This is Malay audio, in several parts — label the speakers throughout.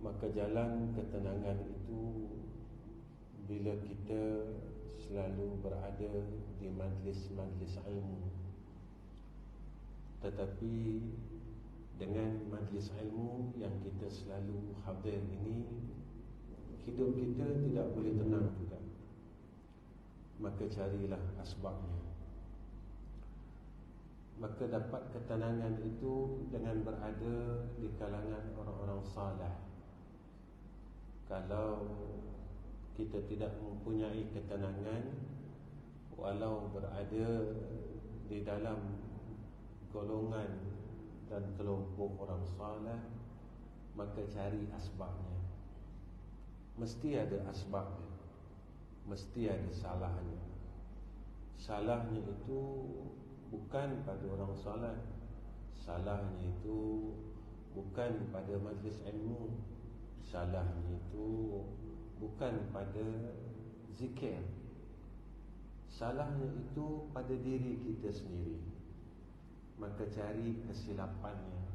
Speaker 1: Maka jalan ketenangan itu bila kita selalu berada di majlis-majlis ilmu. Tetapi dengan majlis ilmu yang kita selalu hadir ini, hidup kita tidak boleh tenang juga. Maka carilah asbabnya. Maka dapat ketenangan itu dengan berada di kalangan orang-orang saleh. Kalau kita tidak mempunyai ketenangan, walau berada di dalam golongan dan kelompok orang saleh, maka cari asbabnya. Mesti ada asbabnya, mesti ada salahnya. Salahnya itu bukan pada orang saleh, salahnya itu bukan pada majlis ilmu, salahnya itu bukan pada zikir, salahnya itu pada diri kita sendiri. Maka cari kesilapannya.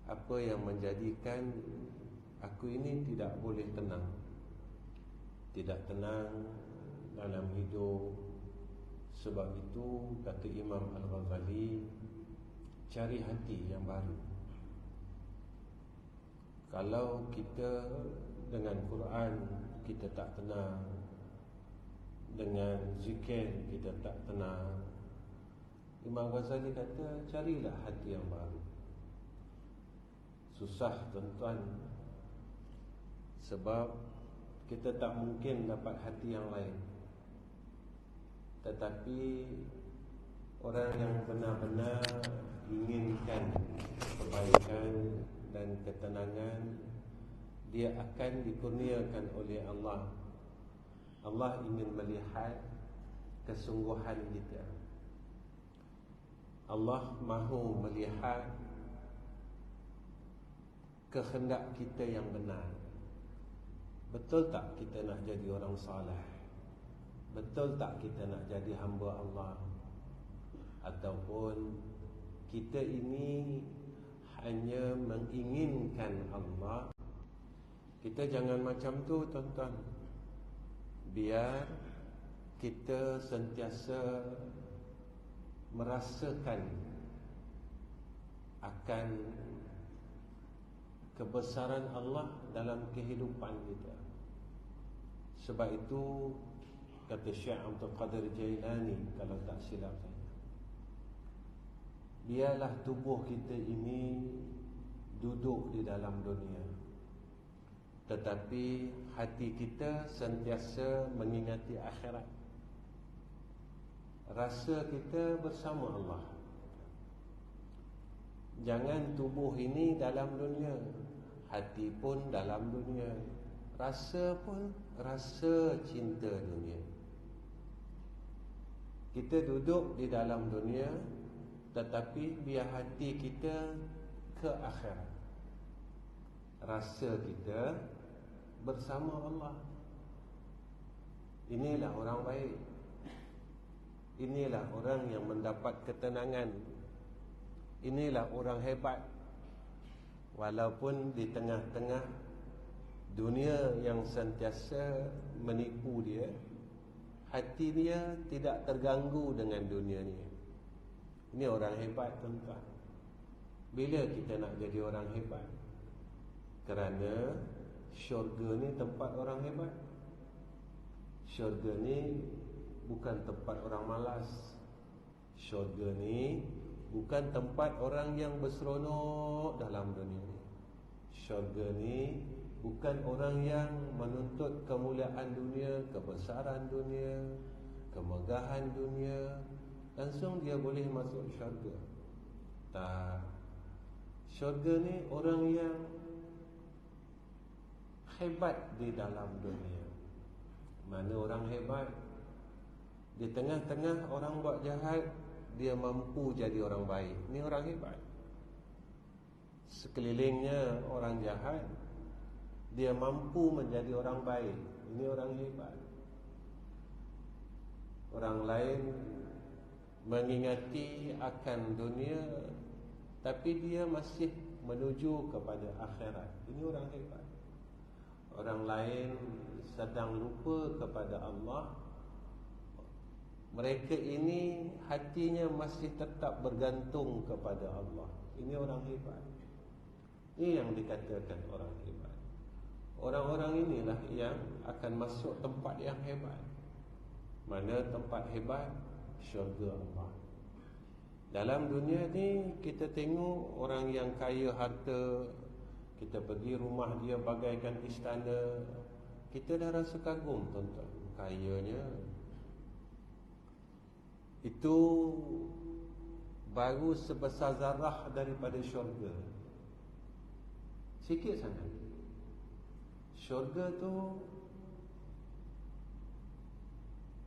Speaker 1: Apa yang menjadikan aku ini tidak boleh tenang, tidak tenang dalam hidup. Sebab itu kata Imam Al-Ghazali, cari hati yang baru. Kalau kita dengan Quran kita tak tenang, dengan zikir kita tak tenang, Imam Ghazali kata carilah hati yang baru. Susah tuan-tuan, sebab kita tak mungkin dapat hati yang lain. Tetapi orang yang benar-benar inginkan kebaikan dan ketenangan, dia akan dikurniakan oleh Allah. Allah ingin melihat kesungguhan kita. Allah mahu melihat kehendak kita yang benar. Betul tak kita nak jadi orang saleh? Betul tak kita nak jadi hamba Allah? Ataupun kita ini hanya menginginkan Allah? Kita jangan macam tu tuan-tuan. Biar kita sentiasa merasakan akan kebesaran Allah dalam kehidupan kita. Sebab itu kata Syekh Abdul Qadir Jailani, kalau tak silap saya, biarlah tubuh kita ini duduk di dalam dunia, tetapi hati kita sentiasa mengingati akhirat. Rasa kita bersama Allah. Jangan tubuh ini dalam dunia, hati pun dalam dunia, rasa pun rasa cinta dunia. Kita duduk di dalam dunia, tetapi biar hati kita ke akhirat. Rasa kita bersama Allah. Inilah orang baik. Inilah orang yang mendapat ketenangan. Inilah orang hebat. Walaupun di tengah-tengah dunia yang sentiasa menipu dia, hati dia tidak terganggu dengan dunia ni. Ini orang hebat tuan-tuan. Bila kita nak jadi orang hebat? Kerana syurga ni tempat orang hebat. Syurga ni bukan tempat orang malas. Syurga ni bukan tempat orang yang berseronok dalam dunia ni. Syurga ni bukan orang yang menuntut kemuliaan dunia, kebesaran dunia, kemegahan dunia, langsung dia boleh masuk syurga. Tak. Syurga ni orang yang hebat di dalam dunia. Mana orang hebat? Di tengah-tengah orang buat jahat, dia mampu jadi orang baik. Ini orang hebat. Sekelilingnya orang jahat, dia mampu menjadi orang baik. Ini orang hebat. Orang lain mengingati akan dunia, tapi dia masih menuju kepada akhirat. Ini orang hebat. Orang lain sedang lupa kepada Allah, mereka ini hatinya masih tetap bergantung kepada Allah. Ini orang hebat. Ini yang dikatakan orang hebat. Orang-orang inilah yang akan masuk tempat yang hebat. Mana tempat hebat? Syurga Allah. Dalam dunia ni kita tengok orang yang kaya harta, kita pergi rumah dia bagaikan istana, kita dah rasa kagum, tuan-tuan, kayanya. Itu baru sebesar zarah daripada syurga. Sikit sangat. Syurga tu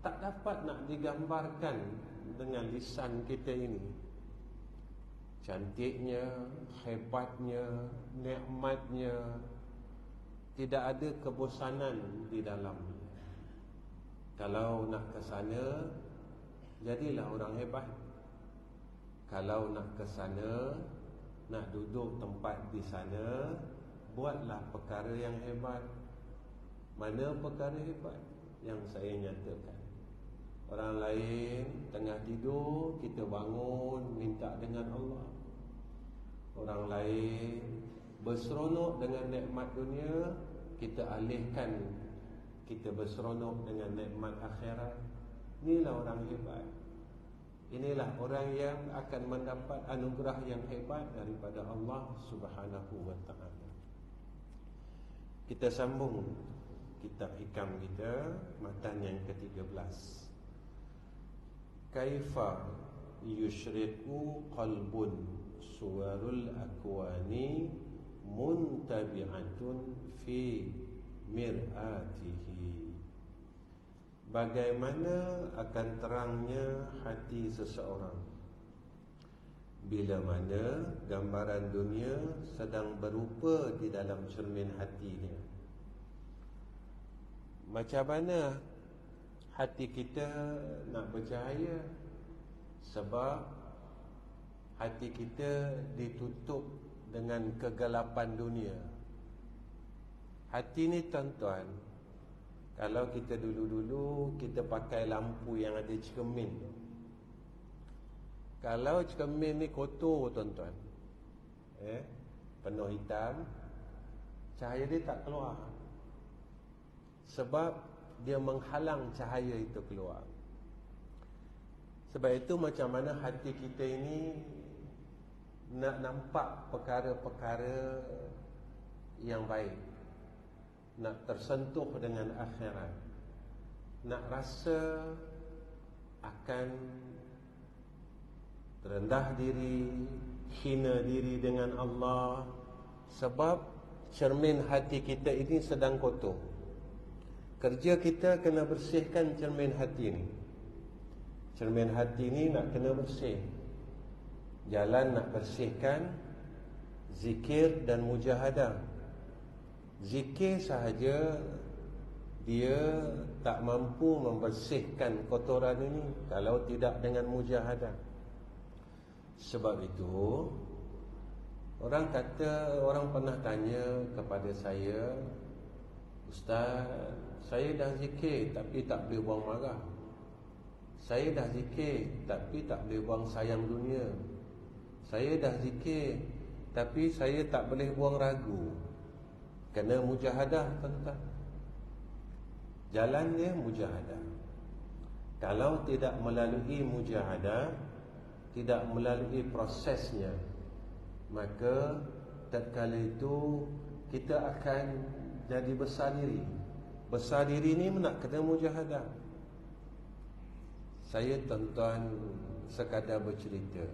Speaker 1: tak dapat nak digambarkan dengan lisan kita ini. Cantiknya, hebatnya, nikmatnya, tidak ada kebosanan di dalamnya. Kalau nak ke sana, jadilah orang hebat. Kalau nak ke sana, nak duduk tempat di sana, buatlah perkara yang hebat. Mana perkara hebat yang saya nyatakan? Orang lain tengah tidur, kita bangun minta dengan Allah. Orang lain berseronok dengan nikmat dunia, kita alihkan, kita berseronok dengan nikmat akhirat. Inilah orang hebat. Inilah orang yang akan mendapat anugerah yang hebat daripada Allah Subhanahu wa ta'ala. Kita sambung kitab hikam kita, matan yang ke-13. Kaifa yushriku qalbun suwarul akwani muntabi'atun fi mir'atihi. Bagaimana akan terangnya hati seseorang bila mana gambaran dunia sedang berupa di dalam cermin hatinya. Macam mana hati kita nak bercahaya? Sebab hati kita ditutup dengan kegelapan dunia. Hati ni, tuan-tuan, kalau kita dulu-dulu kita pakai lampu yang ada cermin. Kalau cermin ni kotor, tuan-tuan, penuh hitam, cahaya dia tak keluar. Sebab dia menghalang cahaya itu keluar. Sebab itu macam mana hati kita ini nak nampak perkara-perkara yang baik, nak tersentuh dengan akhirat, nak rasa akan rendah diri, hina diri dengan Allah. Sebab cermin hati kita ini sedang kotor. Kerja kita kena bersihkan cermin hati ni. Cermin hati ni nak kena bersih. Jalan nak bersihkan, zikir dan mujahadah. Zikir sahaja dia tak mampu membersihkan kotoran ini kalau tidak dengan mujahadah. Sebab itu orang pernah tanya kepada saya, Ustaz, saya dah zikir tapi tak boleh buang marah. Saya dah zikir tapi tak boleh buang sayang dunia. Saya dah zikir tapi saya tak boleh buang ragu. Kena mujahadah, tuan-tuan. Jalan dia mujahadah. Kalau tidak melalui mujahadah, tidak melalui prosesnya, maka tatkala itu kita akan jadi besar diri. Besar diri ni nak kena mujahadah. Saya, tuan-tuan, sekadar bercerita.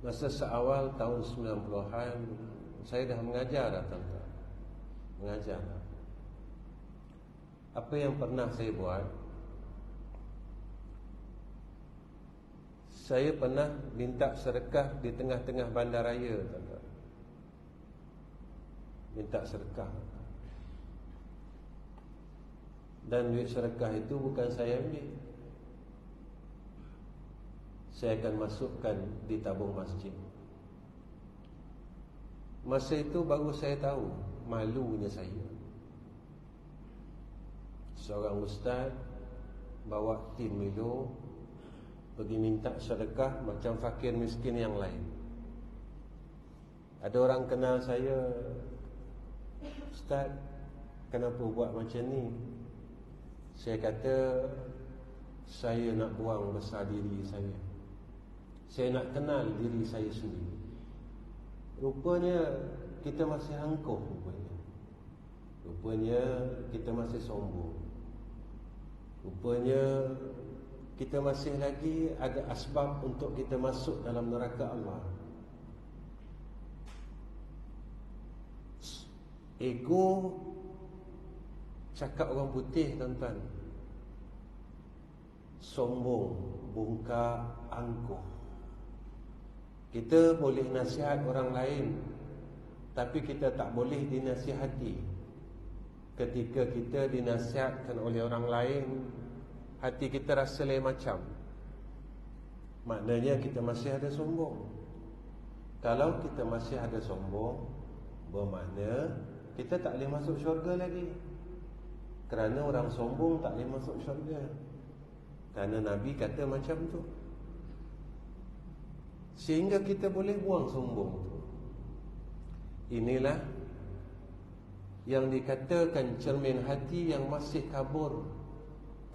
Speaker 1: Masa seawal tahun 90-an, saya dah mengajar dah, tuan-tuan. Mengajar dah. Apa yang pernah saya buat? Saya pernah minta sedekah di tengah-tengah bandaraya, tuan-tuan. Minta sedekah. Dan duit sedekah itu bukan saya ambil. Saya akan masukkan di tabung masjid. Masa itu baru saya tahu malunya saya. Seorang ustaz bawa tim Milo pergi minta sedekah macam fakir miskin yang lain. Ada orang kenal saya, "Ustaz, kenapa buat macam ni?" Saya kata, saya nak buang besar diri saya. Saya nak kenal diri saya sendiri. Rupanya kita masih angkuh Rupanya kita masih sombong. Rupanya kita masih lagi ada asbab untuk kita masuk dalam neraka Allah. Ego cakap orang putih, tuan-tuan. Sombong, bungkak, angkuh. Kita boleh nasihat orang lain, tapi kita tak boleh dinasihati. Ketika kita dinasihatkan oleh orang lain, hati kita rasa lain macam. Maknanya kita masih ada sombong. Kalau kita masih ada sombong, bermakna kita tak boleh masuk syurga lagi. Kerana orang sombong tak boleh masuk syurga. Kerana Nabi kata macam tu. Sehingga kita boleh buang sombong tu. Inilah yang dikatakan cermin hati yang masih kabur.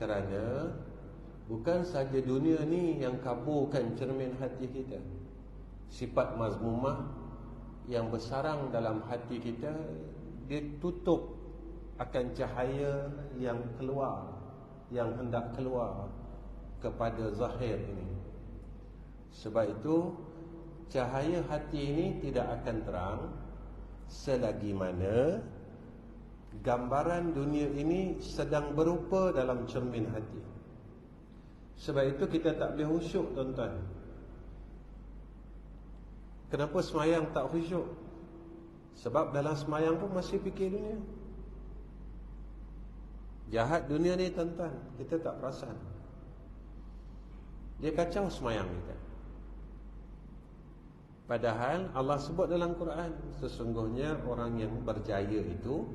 Speaker 1: Kerana bukan saja dunia ni yang kaburkan cermin hati kita. Sifat mazmumah yang bersarang dalam hati kita, dia tutup akan cahaya yang keluar, yang hendak keluar kepada zahir ini. Sebab itu cahaya hati ini tidak akan terang selagi mana gambaran dunia ini sedang berupa dalam cermin hati. Sebab itu kita tak boleh khusyuk, tuan-tuan. Kenapa semayang tak khusyuk? Sebab dalam semayang pun masih fikir dunia. Jahat dunia ni, tuan-tuan, kita tak perasan. Dia kacau semayang kita. Padahal Allah sebut dalam Quran, sesungguhnya orang yang berjaya itu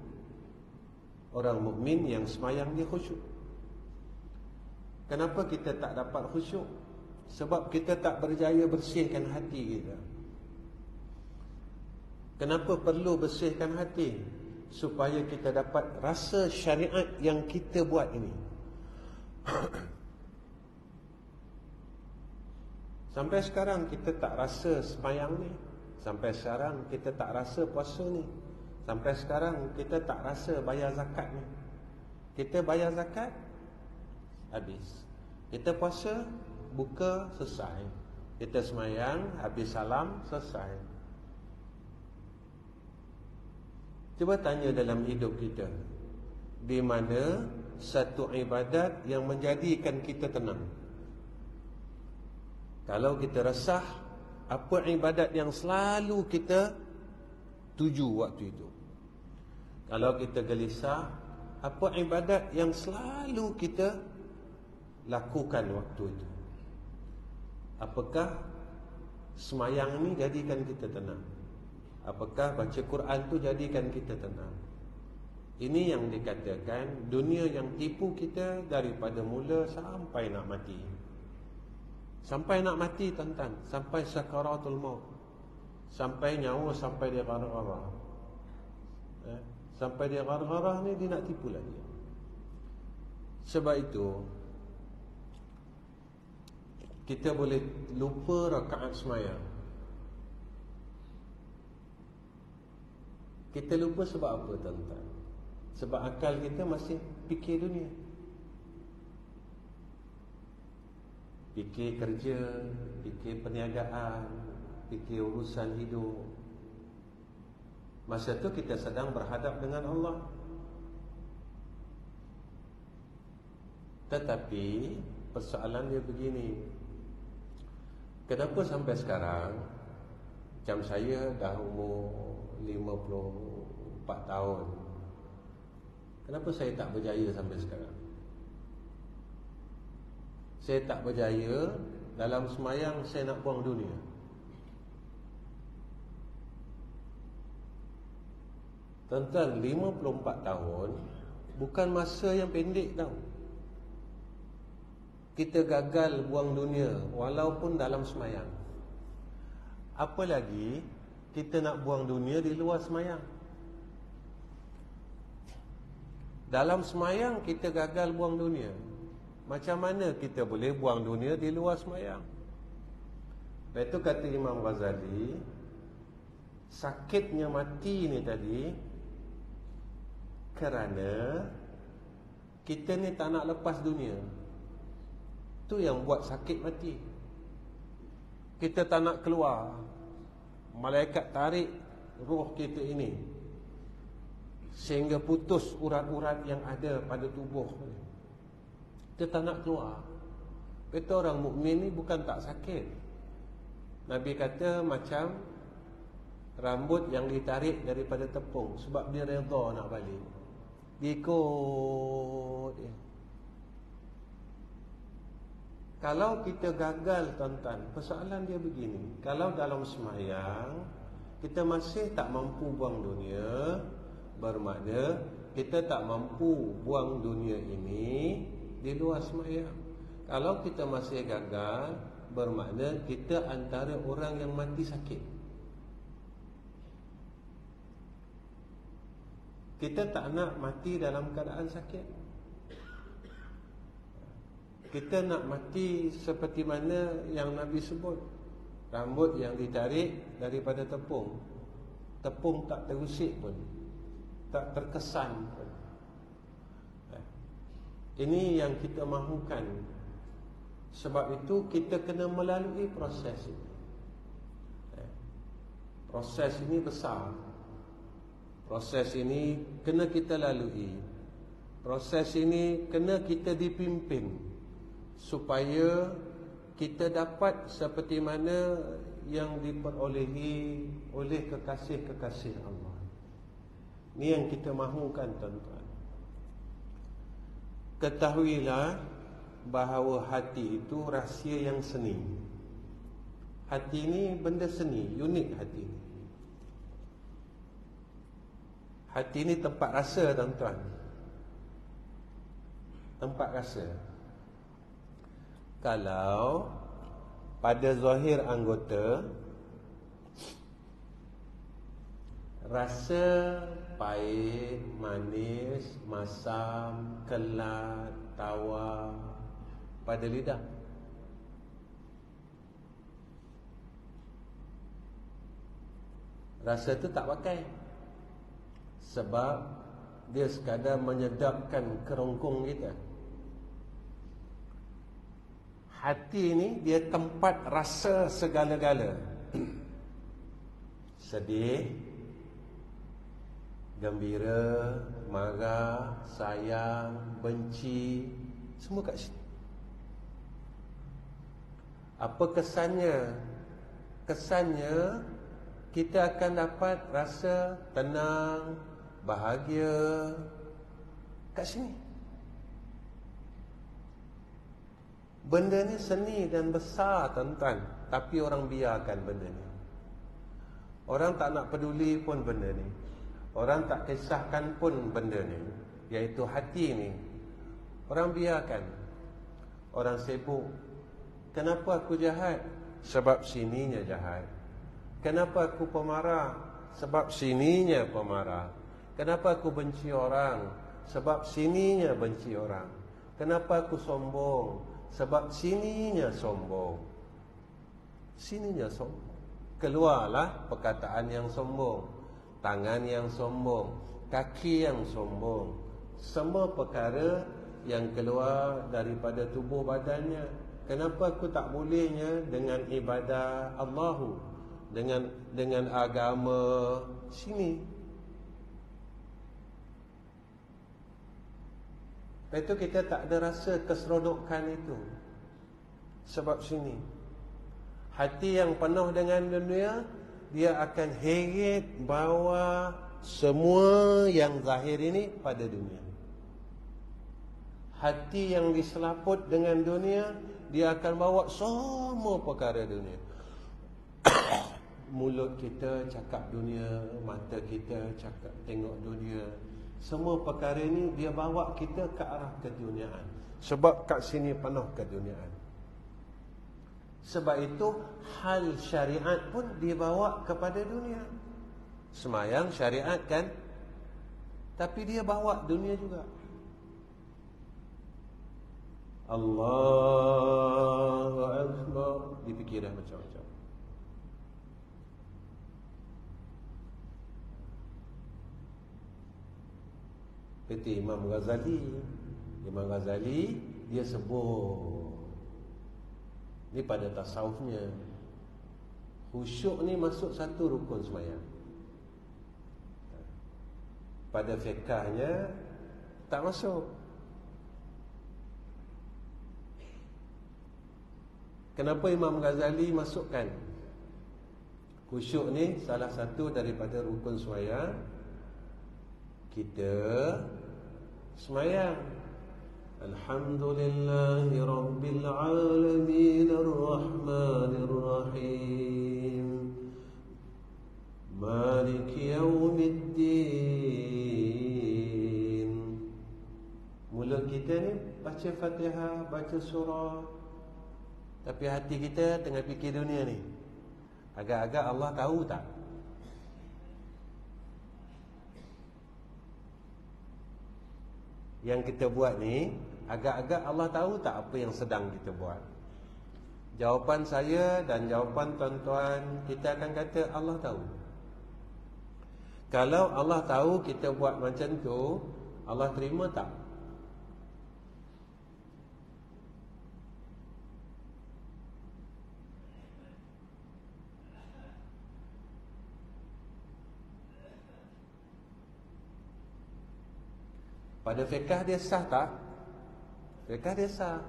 Speaker 1: orang mukmin yang semayang dia khusyuk. Kenapa kita tak dapat khusyuk? Sebab kita tak berjaya bersihkan hati kita. Kenapa perlu bersihkan hati? Supaya kita dapat rasa syariat yang kita buat ini. Sampai sekarang kita tak rasa semayang ni. Sampai sekarang kita tak rasa puasa ni. Sampai sekarang kita tak rasa bayar zakat ni. Kita bayar zakat, habis. Kita puasa, buka, selesai. Kita semayang, habis salam, selesai. Cuba tanya dalam hidup kita, di mana satu ibadat yang menjadikan kita tenang? Kalau kita resah, apa ibadat yang selalu kita tuju waktu itu? Kalau kita gelisah, apa ibadat yang selalu kita lakukan waktu itu? Apakah semayang ni jadikan kita tenang? Apakah baca Quran tu jadikan kita tenang? Ini yang dikatakan dunia yang tipu kita daripada mula sampai nak mati. Sampai nak mati, tuan-tuan. Sampai sakaratul maut. Sampai nyawa sampai dia garah-garah. Sampai dia garah-garah ni dia nak tipu lagi. Sebab itu kita boleh lupa rakaat semayang. Kita lupa sebab apa, tuan-tuan? Sebab akal kita masih fikir dunia. Fikir kerja, fikir perniagaan, fikir urusan hidup. Masa tu kita sedang berhadap dengan Allah. Tetapi persoalan dia begini. Kenapa sampai sekarang, macam saya dah umur 54 tahun, kenapa saya tak berjaya sampai sekarang? Saya tak berjaya dalam semayang, saya nak buang dunia. Tuan-tuan, 54 tahun bukan masa yang pendek tau. Kita gagal buang dunia walaupun dalam semayang. Apa lagi kita nak buang dunia di luar semayang. Dalam semayang kita gagal buang dunia. Macam mana kita boleh buang dunia di luar semayang? Lepas itu kata Imam Ghazali, sakitnya mati ni tadi kerana kita ni tak nak lepas dunia. Tu yang buat sakit mati. Kita tak nak keluar. Malaikat tarik roh kita ini sehingga putus urat-urat yang ada pada tubuh. Kita tak nak keluar. Kata orang mukmin ni bukan tak sakit. Nabi kata macam rambut yang ditarik daripada tepung, sebab dia redha nak balik. Dia ikut dia. Kalau kita gagal, tuan-tuan, persoalan dia begini. Kalau dalam semayang kita masih tak mampu buang dunia, bermakna kita tak mampu buang dunia ini di luar semayang. Kalau kita masih gagal, bermakna kita antara orang yang mati sakit. Kita tak nak mati dalam keadaan sakit. Kita nak mati seperti mana yang Nabi sebut, rambut yang ditarik daripada tepung. Tepung tak terusik pun, tak terkesan pun. Ini yang kita mahukan. Sebab itu kita kena melalui proses ini. Proses ini besar. Proses ini kena kita lalui. Proses ini kena kita dipimpin supaya kita dapat seperti mana yang diperolehi oleh kekasih-kekasih Allah. Ini yang kita mahukan, tuan-tuan. Ketahuilah bahawa hati itu rahsia yang seni. Hati ini benda seni, unik hati ini. Hati ini tempat rasa, tuan-tuan. Tempat rasa. Kalau pada zahir anggota rasa pahit, manis, masam, kelat, tawar pada lidah, rasa itu tak pakai, sebab dia sekadar menyedapkan kerongkong kita. Hati ini dia tempat rasa segala-gala. Sedih, gembira, marah, sayang, benci, semua kat sini. Apa kesannya? Kesannya kita akan dapat rasa tenang, bahagia kat sini. Benda ni seni dan besar, tuan-tuan, tapi orang biarkan benda ni. Orang tak nak peduli pun benda ni. Orang tak kisahkan pun benda ni, iaitu hati ni. Orang biarkan. Orang sibuk. Kenapa aku jahat? Sebab sininya jahat. Kenapa aku pemarah? Sebab sininya pemarah. Kenapa aku benci orang? Sebab sininya benci orang. Kenapa aku sombong? Sebab sininya sombong. Sininya sombong. Keluarlah perkataan yang sombong, tangan yang sombong, kaki yang sombong. Semua perkara yang keluar daripada tubuh badannya. Kenapa aku tak bolehnya dengan ibadah Allahu, dengan agama sini? Lepas itu kita tak ada rasa keseronokan itu. Sebab sini hati yang penuh dengan dunia, dia akan heret bawa semua yang zahir ini pada dunia. Hati yang diselaput dengan dunia, dia akan bawa semua perkara dunia. mulut kita cakap dunia, mata kita cakap tengok dunia. Semua perkara ini dia bawa kita ke arah keduniaan. Sebab kat sini penuh keduniaan. Sebab itu hal syariat pun dibawa kepada dunia. Semayang syariat kan, tapi dia bawa dunia juga. Allahu Akbar, dipikir dah macam-macam. Seperti Imam Ghazali. Imam Ghazali dia sebut, ni pada tasawufnya, khusyuk ni masuk satu rukun sembahyang. Pada fiqahnya tak masuk. Kenapa Imam Ghazali masukkan? Khusyuk ni salah satu daripada rukun sembahyang. Kita sembahyang Alhamdulillahi Rabbil Alamin Ar-Rahmanir Rahim Maliki Yawmiddin. Mulut kita ni baca Fatihah, baca surah, tapi hati kita tengah fikir dunia ni. Agak-agak Allah tahu tak? Yang kita buat ni, agak-agak Allah tahu tak apa yang sedang kita buat? Jawapan saya dan jawapan tuan-tuan, kita akan kata Allah tahu. Kalau Allah tahu kita buat macam tu, Allah terima tak? Pada fiqah dia sah tak? Fiqah dia sah.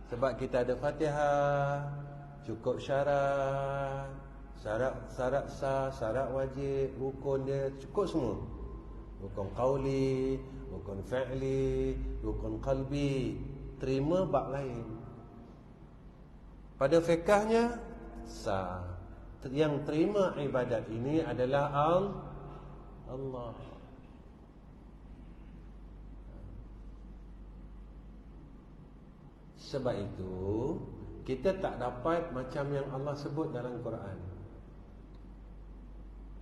Speaker 1: Sebab kita ada Fatihah, cukup syarat, syarat sah, syarat wajib, rukun dia cukup semua. Rukun qauli, rukun fi'li, rukun qalbi. Terima bab lain. Pada fiqahnya sah. Yang terima ibadat ini adalah Allah. Sebab itu kita tak dapat macam yang Allah sebut dalam Quran.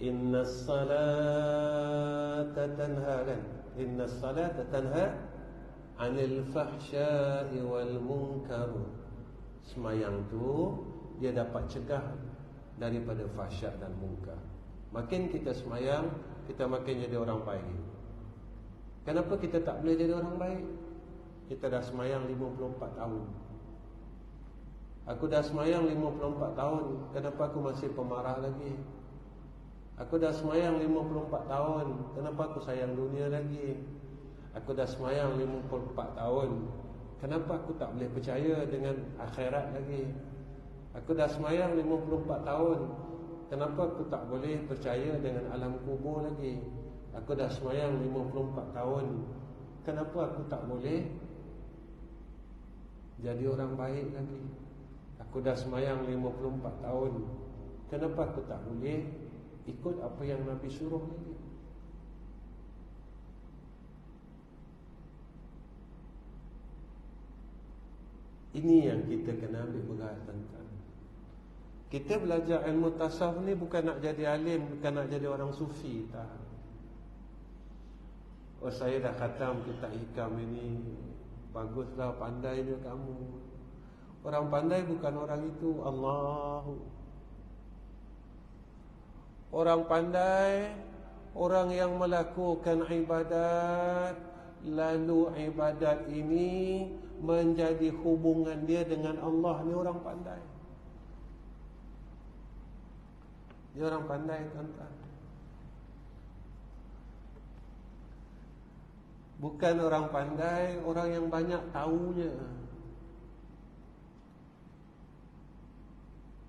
Speaker 1: Innas salata tanha, kan? Innas salata tanha 'anil fahsya'i wal munkar. Semayang tu dia dapat cegah daripada fahsyat dan munkar. Makin kita semayang, kita makin jadi orang baik. Kenapa kita tak boleh jadi orang baik? Kita dah semayang 54 tahun. Aku dah semayang 54 tahun. Kenapa aku masih pemarah lagi? Aku dah semayang 54 tahun. Kenapa aku sayang dunia lagi? Aku dah semayang 54 tahun. Kenapa aku tak boleh percaya dengan akhirat lagi? Aku dah semayang 54 tahun. Kenapa aku tak boleh percaya dengan alam kubur lagi? Aku dah semayang 54 tahun. Kenapa aku tak boleh jadi orang baik lagi? Aku dah semayang 54 tahun. Kenapa aku tak boleh ikut apa yang Nabi suruh lagi? Ini yang kita kena ambil berat tentang. Kita belajar ilmu tasawuf ni bukan nak jadi alim, bukan nak jadi orang sufi, tak. Oh, saya dah khatam kitab hikam ini. Baguslah, pandai dia kamu. Orang pandai bukan orang itu. Orang pandai, orang yang melakukan ibadat, lalu ibadat ini menjadi hubungan dia dengan Allah. Ni orang pandai. Dia orang pandai, tuan-tuan. Bukan orang pandai, orang yang banyak tahunya.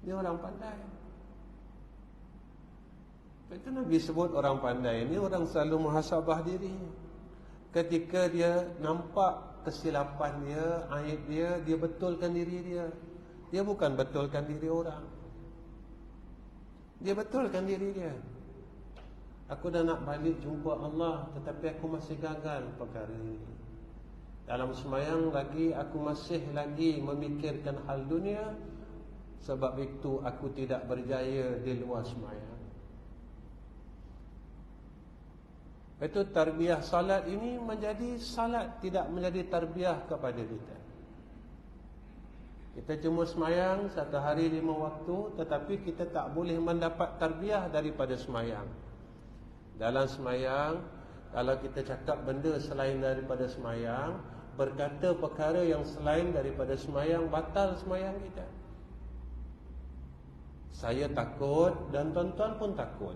Speaker 1: Dia orang pandai. Itu Nabi sebut orang pandai ini orang selalu muhasabah diri. Ketika dia nampak kesilapan dia, aib dia, dia betulkan diri dia. Dia bukan betulkan diri orang. Dia betulkan diri dia. Aku dah nak balik jumpa Allah, tetapi aku masih gagal perkara ini. Dalam semayang lagi, aku masih lagi memikirkan hal dunia. Sebab itu aku tidak berjaya di luar semayang. Itu tarbiyah salat ini menjadi salat, tidak menjadi tarbiyah kepada kita. Kita cuma semayang satu hari 5 waktu, tetapi kita tak boleh mendapat tarbiyah daripada semayang. Dalam semayang, kalau kita cakap benda selain daripada semayang, berkata perkara yang selain daripada semayang, batal semayang kita. Saya takut dan tuan-tuan pun takut.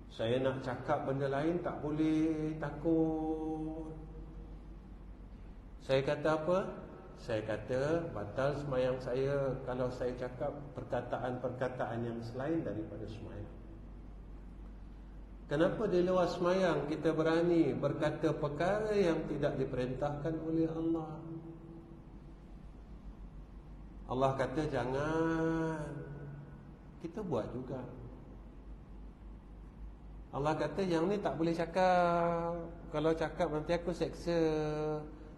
Speaker 1: Saya nak cakap benda lain, tak boleh, takut. Saya kata apa? Saya kata batal semayang saya kalau saya cakap perkataan-perkataan yang selain daripada semayang. Kenapa di luar semayang kita berani berkata perkara yang tidak diperintahkan oleh Allah? Allah kata jangan. Kita buat juga. Allah kata yang ni tak boleh cakap. Kalau cakap nanti aku seksa.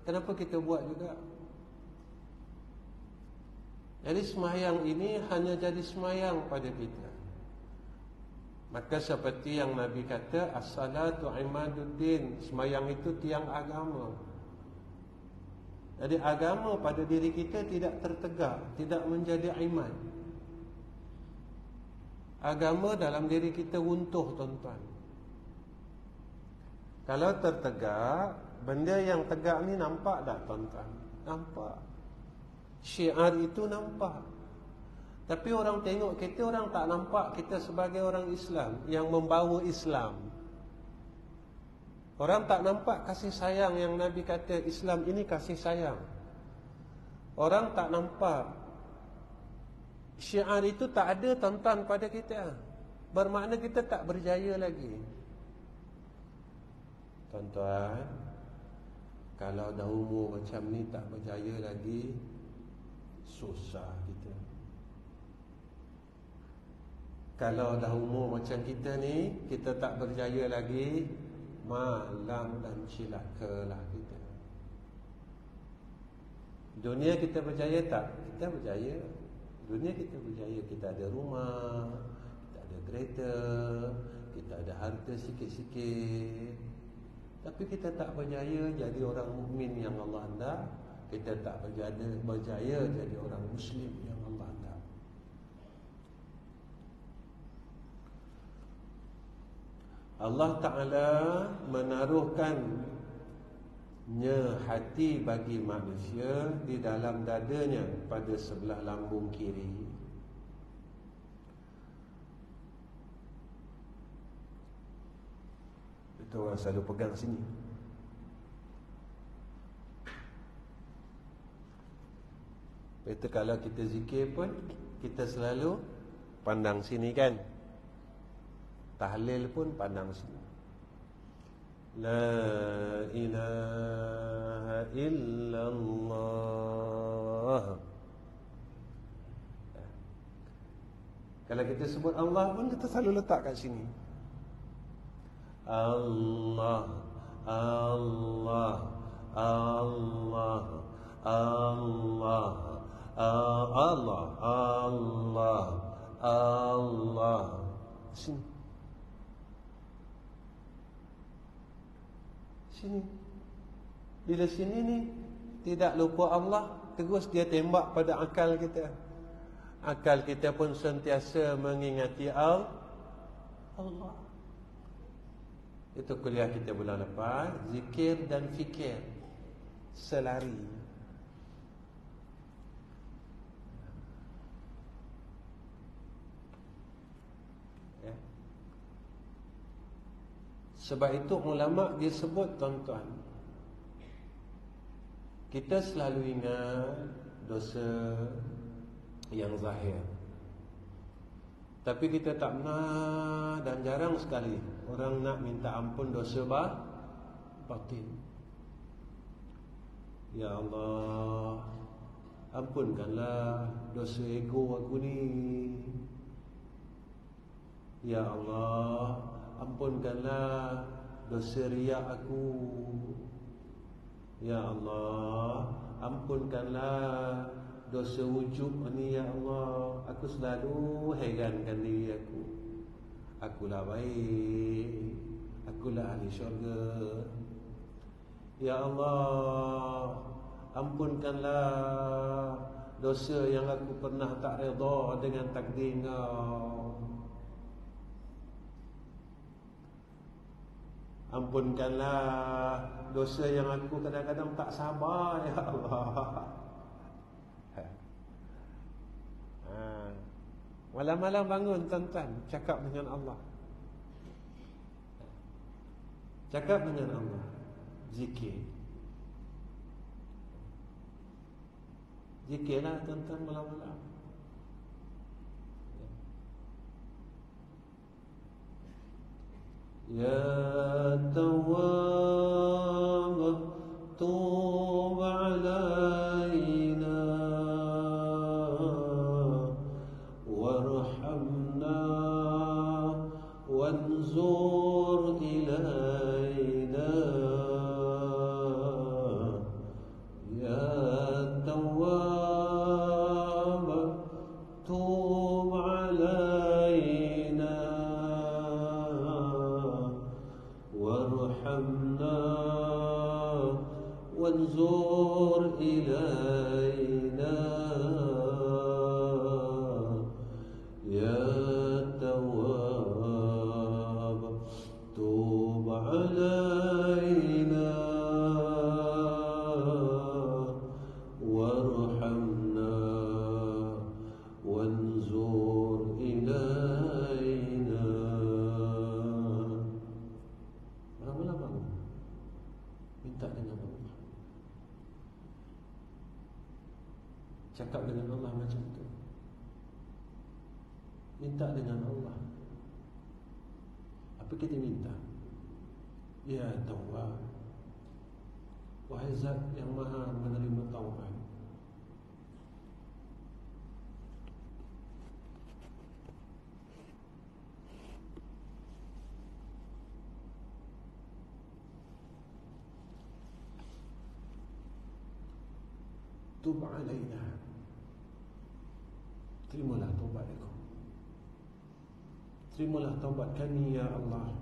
Speaker 1: Kenapa kita buat juga? Jadi semayang ini hanya jadi semayang pada kita. Maka seperti yang Nabi kata, as-salatu imaduddin, semayang itu tiang agama. Jadi agama pada diri kita tidak tertegak, tidak menjadi imad. Agama dalam diri kita runtuh, tuan-tuan. Kalau tertegak, benda yang tegak ni nampak tak, tuan-tuan? Nampak. Syiar itu nampak. Tapi orang tengok kita, orang tak nampak kita sebagai orang Islam yang membawa Islam. Orang tak nampak kasih sayang yang Nabi kata Islam ini kasih sayang. Orang tak nampak syiar itu tak ada, tuan-tuan, pada kita. Bermakna kita tak berjaya lagi. Tuan-tuan, kalau dah umur macam ni tak berjaya lagi, susah kita. Kalau dah umur macam kita ni, kita tak berjaya lagi, malang dan cilakalah kita. Dunia kita berjaya tak? Kita berjaya. Dunia kita berjaya. Kita ada rumah, kita ada kereta, kita ada harta sikit-sikit. Tapi kita tak berjaya jadi orang mukmin yang Allah hendak. Kita tak berjaya jadi orang Muslim yang Allah hendak. Allah Ta'ala menaruhkannya hati bagi manusia di dalam dadanya pada sebelah lambung kiri. Itu orang selalu pegang sini. Itu kalau kita zikir pun, kita selalu pandang sini kan. Tahlil pun pandang sini. La ilaha illallah. Kalau kita sebut Allah pun, kita selalu letak kat sini. Allah, Allah, Allah, Allah, Allah, Allah, Allah. Sini. Sini. Bila sini ni tidak lupa Allah, terus dia tembak pada akal kita. Akal kita pun sentiasa mengingati Allah. Itu kuliah kita bulan lepas, zikir dan fikir selari. Sebab itu ulama' dia sebut, tuan-tuan, kita selalu ingat dosa yang zahir, tapi kita tak pernah dan jarang sekali orang nak minta ampun dosa batin. Ya Allah, ampunkanlah dosa ego aku ni. Ya Allah, ampunkanlah dosa riak aku. Ya Allah, ampunkanlah dosa wujud ni. Ya Allah, aku selalu herankan diri aku. Akulah baik, akulah ahli syurga. Ya Allah, ampunkanlah dosa yang aku pernah tak redha dengan takdir Engkau. Ampunkanlah dosa yang aku kadang-kadang tak sabar. Ya Allah. Malam-malam bangun tuan-tuan, cakap dengan Allah. Cakap dengan Allah. Zikir. Zikirlah tuan-tuan malam-malam. Ya Tawwab, tub alaina warhamna wanzur ilaina. Ya Tawwab, tub alaina warhamna wanzur ilaina. Ya Tawwab, tub alaina warhamna wanzur ilaina. Lama-lama minta dengan Allah. Cakap dengan Allah macam tu. Minta dengan Allah. Apa kita minta? Ya Tawwab, wahai Zat yang maha menerima taubat. Tub alaina, terimalah taubat aku. Terimalah taubat kami ya Allah.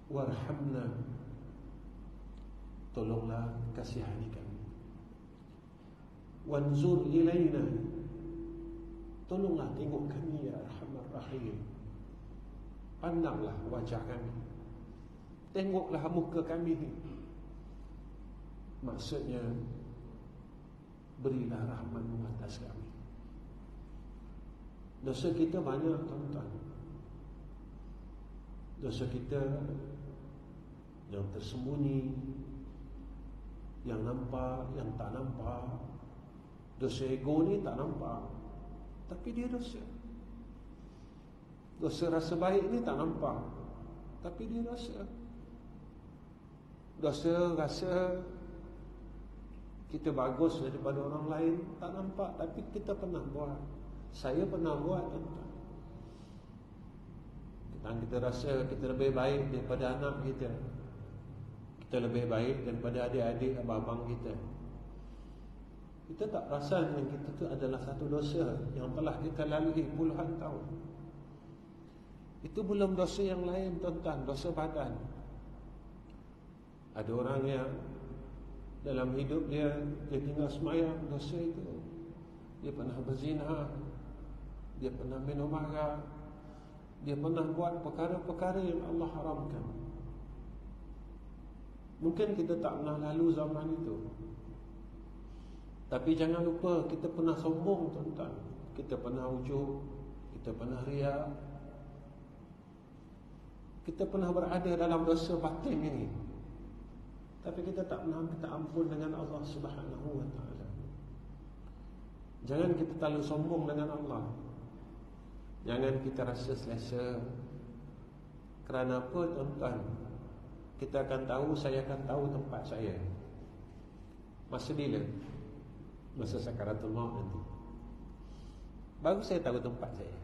Speaker 1: Warhamna, tolonglah kasihani kami. Wanzur ilaina, tolonglah tengok kami ya Arhamar Rahim. Pandanglah wajah kami, tengoklah muka kami. Maksudnya, berilah rahmat-Mu atas kami. Dosa kita banyak tuan-tuan. Dosa kita yang tersembunyi, yang nampak, yang tak nampak. Dosa ego ni tak nampak, tapi dia dosa. Dosa rasa baik ni tak nampak, tapi dia dosa. Dosa rasa kita bagus daripada orang lain tak nampak, tapi kita pernah buat. Saya pernah buat tuan-tuan. Kita rasa kita lebih baik daripada anak kita, kita lebih baik daripada adik-adik abang-abang kita. Kita tak perasan yang kita tu adalah satu dosa yang telah kita lalui puluhan tahun. Itu belum dosa yang lain tuan-tuan, dosa badan. Ada orang yang dalam hidup dia tinggal semayang, dosa itu. Dia pernah berzina, dia pernah minum arak, dia pernah buat perkara-perkara yang Allah haramkan. Mungkin kita tak pernah lalu zaman itu, tapi jangan lupa kita pernah sombong tuan-tuan. Kita pernah ujub, kita pernah riak, kita pernah berada dalam dosa batin ini, tapi kita tak pernah minta ampun dengan Allah Subhanahu wa ta'ala. Jangan kita terlalu sombong dengan Allah. Jangan kita rasa selesa. Kerana apa tuan-tuan? Kita akan tahu, saya akan tahu tempat saya. Masa bila? Masa sakaratul maut nanti. Baru saya tahu tempat saya.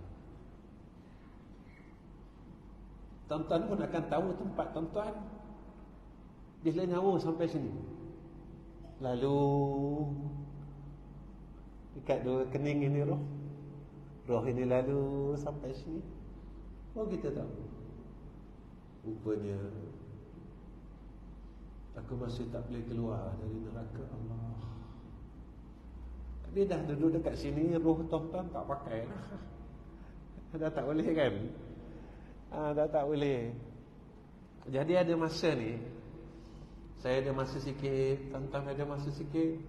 Speaker 1: Tuan-tuan pun akan tahu tempat tuan-tuan. Dia lengawa sampai sini. Lalu dekat dua kening ini roh ini lalu sampai sini. Oh, kita tahu. Rupanya aku masih tak boleh keluar dari neraka Allah. Dia dah duduk dekat sini, roh tuan-tuan tak pakai lah. Dah tak boleh kan? Dah tak boleh. Jadi ada masa ni, saya ada masa sikit, tuan-tuan ada masa sikit,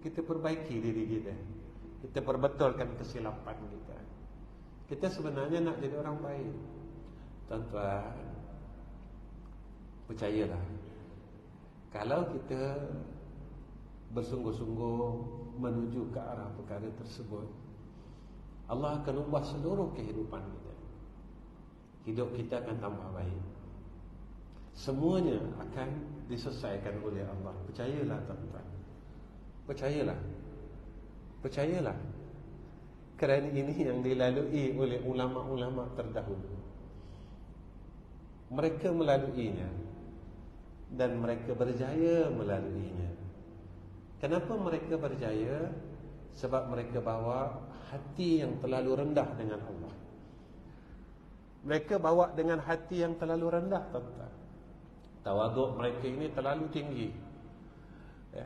Speaker 1: kita perbaiki diri kita. Kita perbetulkan kesilapan kita. Kita sebenarnya nak jadi orang baik. Tuan-tuan, percayalah, kalau kita bersungguh-sungguh menuju ke arah perkara tersebut, Allah akan ubah seluruh kehidupan kita. Hidup kita akan tambah baik. Semuanya akan diselesaikan oleh Allah. Percayalah tuan-tuan. Percayalah. Percayalah. Kerana ini yang dilalui oleh ulama-ulama terdahulu. Mereka melaluinya dan mereka berjaya melaluinya. Kenapa mereka berjaya? Sebab mereka bawa hati yang terlalu rendah dengan Allah. Mereka bawa dengan hati yang terlalu rendah, tuan-tuan. Tawaduk mereka ini terlalu tinggi. Ya.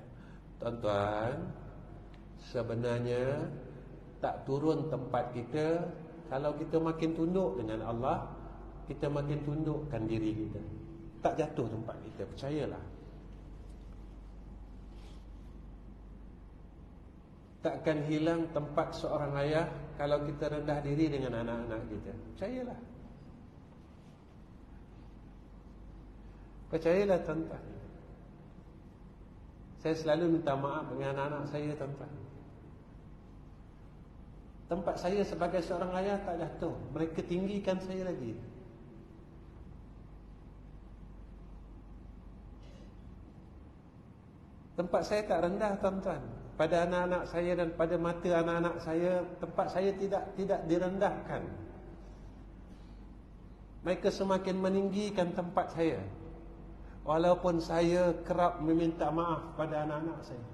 Speaker 1: Tuan-tuan, sebenarnya tak turun tempat kita kalau kita makin tunduk dengan Allah, kita makin tundukkan diri kita. Tak jatuh tempat kita, percayalah. Takkan hilang tempat seorang ayah kalau kita rendah diri dengan anak-anak kita. Percayalah. Percayalah tuan-tuan. Saya selalu minta maaf dengan anak-anak saya, tuan-tuan. Tempat saya sebagai seorang ayah tak jatuh. Mereka tinggikan saya lagi. Tempat saya tak rendah, tuan-tuan. Pada anak-anak saya dan pada mata anak-anak saya, tempat saya tidak direndahkan. Mereka semakin meninggikan tempat saya. Walaupun saya kerap meminta maaf pada anak-anak saya.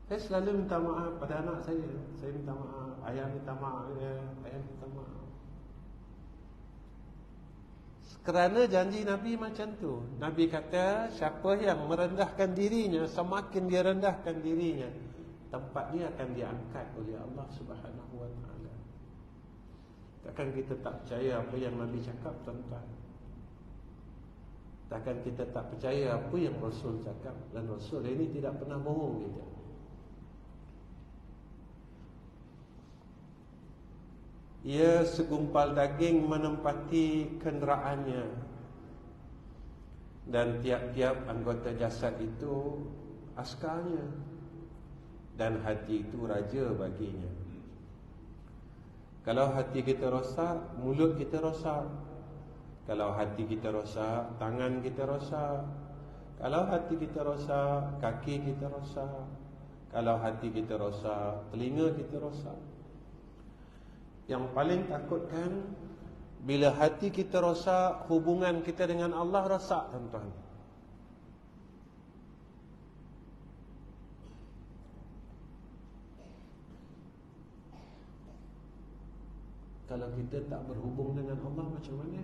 Speaker 1: Saya selalu minta maaf pada anak saya. Saya minta maaf, ayah minta maaf, ayah minta maaf. Kerana janji Nabi macam tu. Nabi kata, siapa yang merendahkan dirinya, semakin dia rendahkan dirinya, tempat dia akan diangkat oleh Allah Subhanahu wa ta'ala. Takkan kita tak percaya apa yang Nabi cakap, tuan-tuan. Takkan kita tak percaya apa yang Rasul cakap. Dan Rasul ini tidak pernah bohong kita. Ia segumpal daging menempati kenderaannya, dan tiap-tiap anggota jasad itu askarnya, dan hati itu raja baginya. Kalau hati kita rosak, mulut kita rosak. Kalau hati kita rosak, tangan kita rosak. Kalau hati kita rosak, kaki kita rosak. Kalau hati kita rosak, telinga kita rosak. Yang paling takutkan, bila hati kita rosak, hubungan kita dengan Allah rosak, tuan-tuan. Kalau kita tak berhubung dengan Allah, macam mana?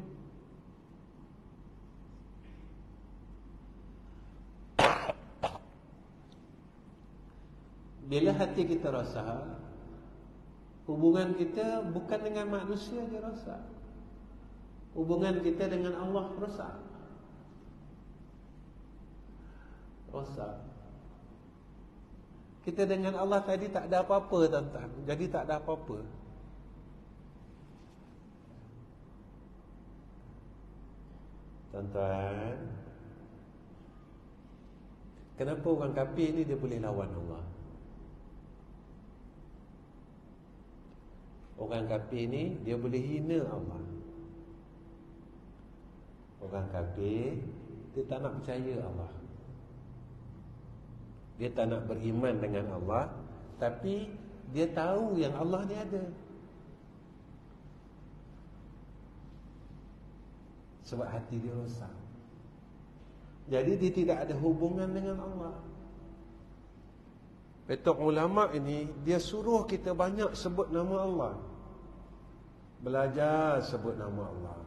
Speaker 1: Bila hati kita rosak, hubungan kita bukan dengan manusia je rosak. Hubungan kita dengan Allah rosak. Rosak. Kita dengan Allah tadi tak ada apa-apa, tuan-tuan. Jadi tak ada apa-apa. Tuan-tuan, kenapa orang kafir ni dia boleh lawan Allah? Orang kafir ni dia boleh hina Allah. Orang kafir dia tak nak percaya Allah. Dia tak nak beriman dengan Allah, tapi dia tahu yang Allah ni ada. Sebab hati dia rosak. Jadi dia tidak ada hubungan dengan Allah. Betul, ulama ini dia suruh kita banyak sebut nama Allah. Belajar sebut nama Allah.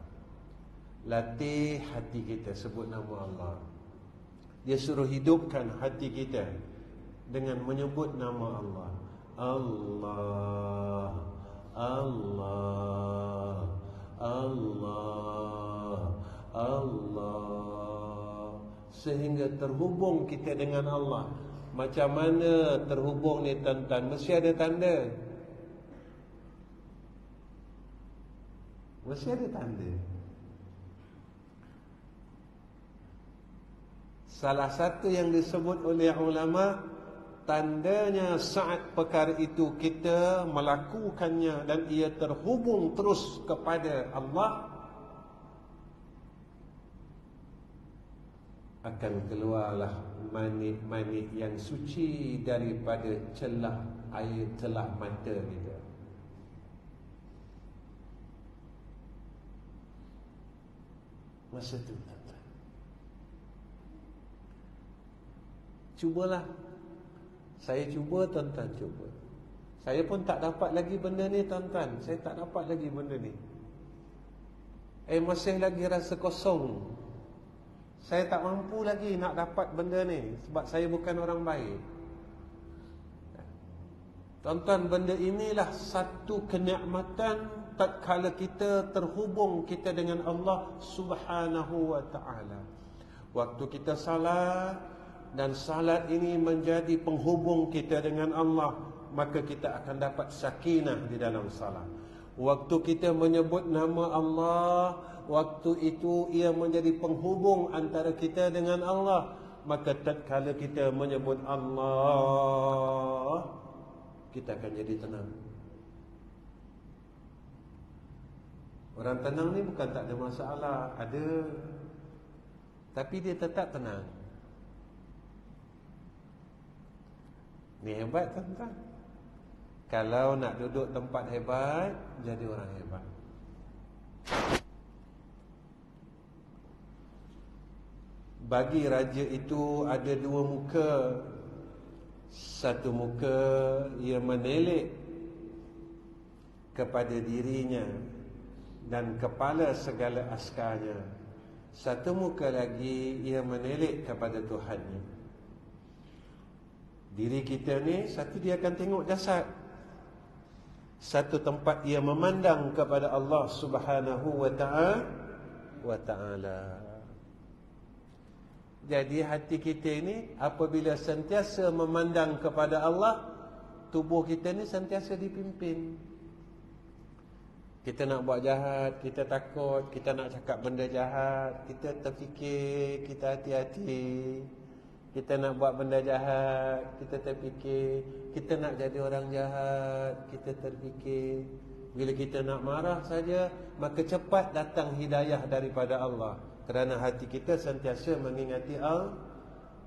Speaker 1: Latih hati kita sebut nama Allah. Dia suruh hidupkan hati kita dengan menyebut nama Allah. Allah, Allah, Allah, Allah, sehingga terhubung kita dengan Allah. Macam mana terhubung ni tuan-tuan? Mesti ada tanda. Mesti ada tanda. Salah satu yang disebut oleh ulama, tandanya saat perkara itu kita melakukannya dan ia terhubung terus kepada Allah, akan keluarlah manit-manit yang suci daripada celah air celah mata kita. Masa tu tuan-tuan, cubalah. Saya cuba, tuan-tuan cuba. Saya pun tak dapat lagi benda ni, tuan-tuan. Saya tak dapat lagi benda ni. Masih lagi rasa kosong. Saya tak mampu lagi nak dapat benda ni, sebab saya bukan orang baik. Tuan-tuan, benda inilah satu kenikmatan tatkala kita terhubung kita dengan Allah Subhanahu wa ta'ala. Waktu kita salat, dan salat ini menjadi penghubung kita dengan Allah, maka kita akan dapat sakinah di dalam salat. Waktu kita menyebut nama Allah, waktu itu ia menjadi penghubung antara kita dengan Allah. Maka tatkala kita menyebut Allah, kita akan jadi tenang. Orang tenang ni bukan tak ada masalah, ada, tapi dia tetap tenang. Ni hebat, tuan-tuan. Kalau nak duduk tempat hebat, jadi orang hebat. Bagi raja itu ada dua muka. Satu muka ia menelek kepada dirinya dan kepala segala askarnya. Satu muka lagi ia menelek kepada Tuhannya. Diri kita ni, satu dia akan tengok jasad, satu tempat ia memandang kepada Allah Subhanahu wa ta'ala. Jadi hati kita ni apabila sentiasa memandang kepada Allah, tubuh kita ni sentiasa dipimpin. Kita nak buat jahat, kita takut, kita nak cakap benda jahat, kita terfikir, kita hati-hati. Kita nak buat benda jahat, kita terfikir. Kita nak jadi orang jahat, kita terfikir. Bila kita nak marah saja, maka cepat datang hidayah daripada Allah, kerana hati kita sentiasa mengingati Allah.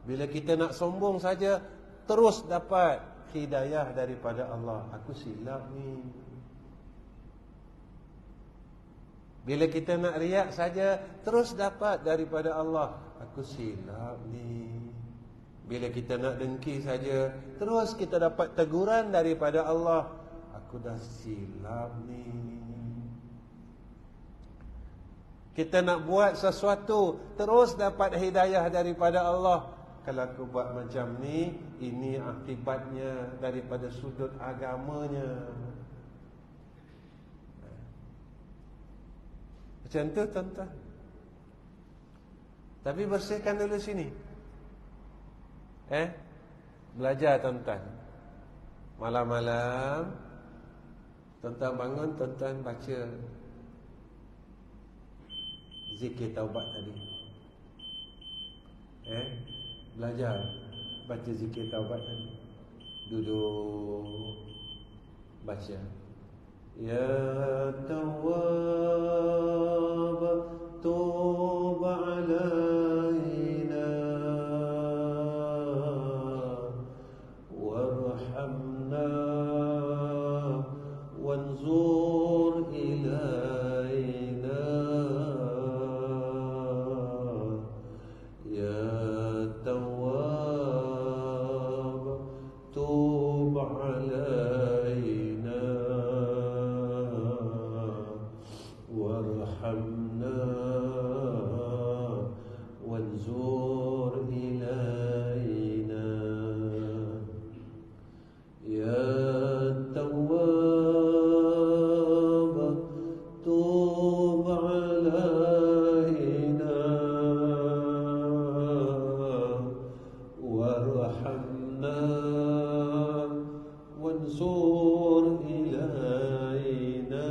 Speaker 1: Bila kita nak sombong saja, terus dapat hidayah daripada Allah. Aku silap ni. Bila kita nak riak saja, terus dapat daripada Allah. Aku silap ni. Bila kita nak dengki saja, terus kita dapat teguran daripada Allah. Aku dah silap ni. Kita nak buat sesuatu, terus dapat hidayah daripada Allah. Kalau aku buat macam ni, ini akibatnya daripada sudut agamanya. Macam tu, tuan-tuan. Tapi bersihkan dulu sini. Belajar, tuan-tuan. Malam-malam tuan-tuan bangun, tuan-tuan baca zikir taubat tadi. Belajar baca zikir taubat tadi. Duduk baca. Ya Tawwab, tub alaina warhamna wanzur ilaina وارحمنا وانظر إلينا يا تواب توب علينا وارحمنا وانظر إلينا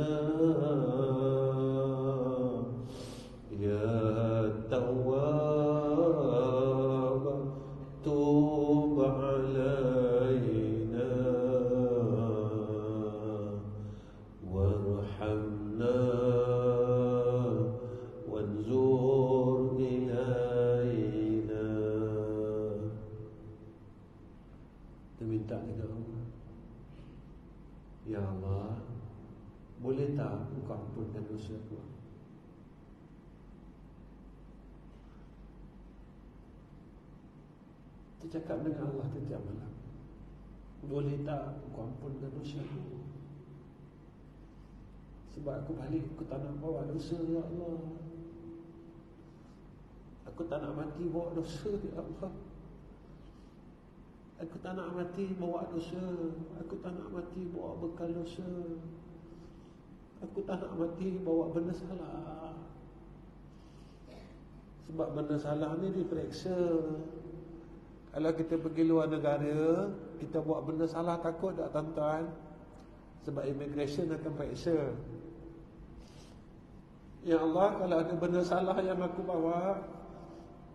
Speaker 1: يا تواب توب علينا وارحمنا وانظر إلينا. Kita minta dengan Allah, ya Allah, boleh tak Engkau ampunkan dosa aku? Kita cakap dengan Allah setiap malam, boleh tak Engkau ampunkan dosa aku? Sebab aku balik, aku tak nak bawa dosa, ya Allah. Aku tak nak mati bawa dosa, ya Allah. Aku tak nak mati bawa dosa. Aku tak nak mati bawa bekal dosa. Aku tak nak mati bawa benda salah. Sebab benda salah ni diperiksa. Kalau kita pergi luar negara, kita buat benda salah, takut tak tuan-tuan? Sebab immigration akan periksa. Ya Allah, kalau ada benda salah yang aku bawa,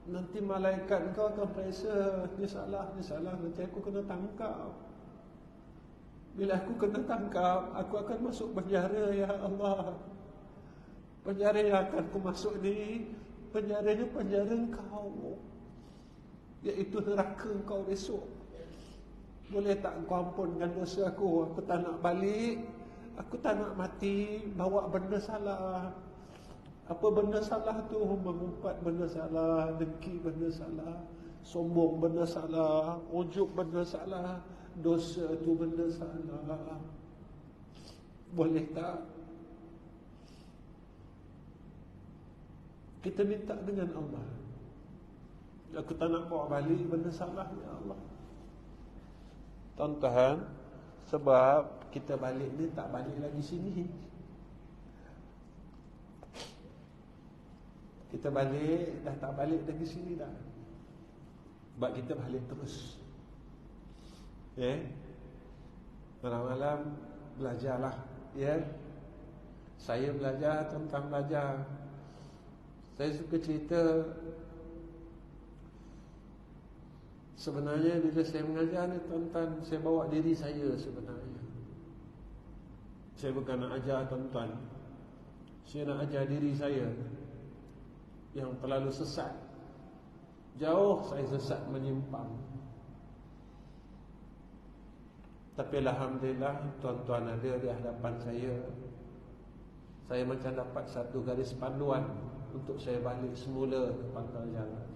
Speaker 1: nanti malaikat Engkau akan periksa. Ni salah, nanti aku kena tangkap. Bila aku kena tangkap, aku akan masuk penjara, ya Allah. Penjara yang akan aku masuk ni, penjaranya penjara Engkau, iaitu neraka Engkau besok. Boleh tak Engkau ampunkan dosa aku? Aku tak nak balik, aku tak nak mati bawa benda salah. Apa benda salah tu? Mengumpat benda salah, dengki benda salah, sombong benda salah, ujub benda salah, dosa tu benda salah. Boleh tak kita minta dengan Allah, aku tak nak bawa balik benda salah, ya Allah. Tuan-tuan, sebab kita balik ni tak balik lagi sini. Kita balik, dah tak balik lagi sini dah. Sebab kita balik terus. Malam-malam belajarlah, ya. Saya belajar, tuan-tuan belajar. Saya suka cerita, sebenarnya bila saya mengajar ni tuan-tuan, saya bawa diri saya sebenarnya. Saya bukan nak ajar tuan-tuan, saya nak ajar diri saya yang terlalu sesat. Jauh saya sesat, menyimpang. Tapi alhamdulillah, tuan-tuan ada di hadapan saya. Saya macam dapat satu garis panduan untuk saya balik semula ke pangkal jalan.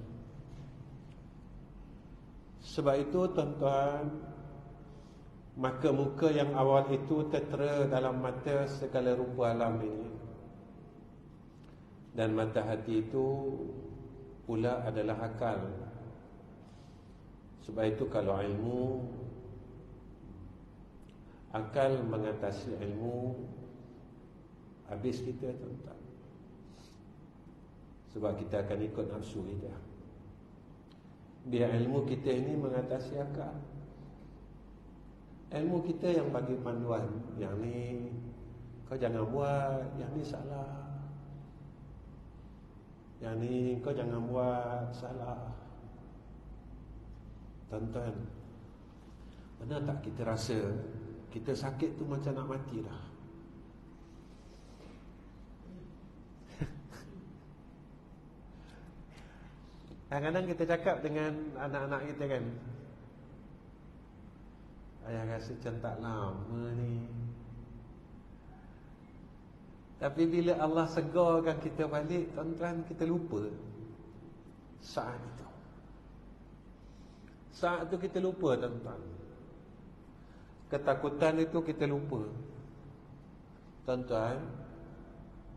Speaker 1: Sebab itu tuan-tuan, maka muka yang awal itu tertera dalam mata segala rupa alam ini. Dan mata hati itu pula adalah akal. Sebab itu kalau ilmu, akal mengatasi ilmu, habis kita, tuan-tuan. Sebab kita akan ikut nafsu kita. Biar ilmu kita ini mengatasi akal. Ilmu kita yang bagi panduan, yang ni kau jangan buat, yang ni salah, yang ni kau jangan buat, salah. Tuan-tuan, pernah tak kita rasa kita sakit tu macam nak mati dah? Kadang-kadang kita cakap dengan anak-anak kita kan, ayah rasa macam tak lama ni. Tapi bila Allah segarkan kita balik, tuan-tuan, kita lupa saat itu. Saat itu kita lupa, tuan-tuan. Ketakutan itu kita lupa. Tuan-tuan,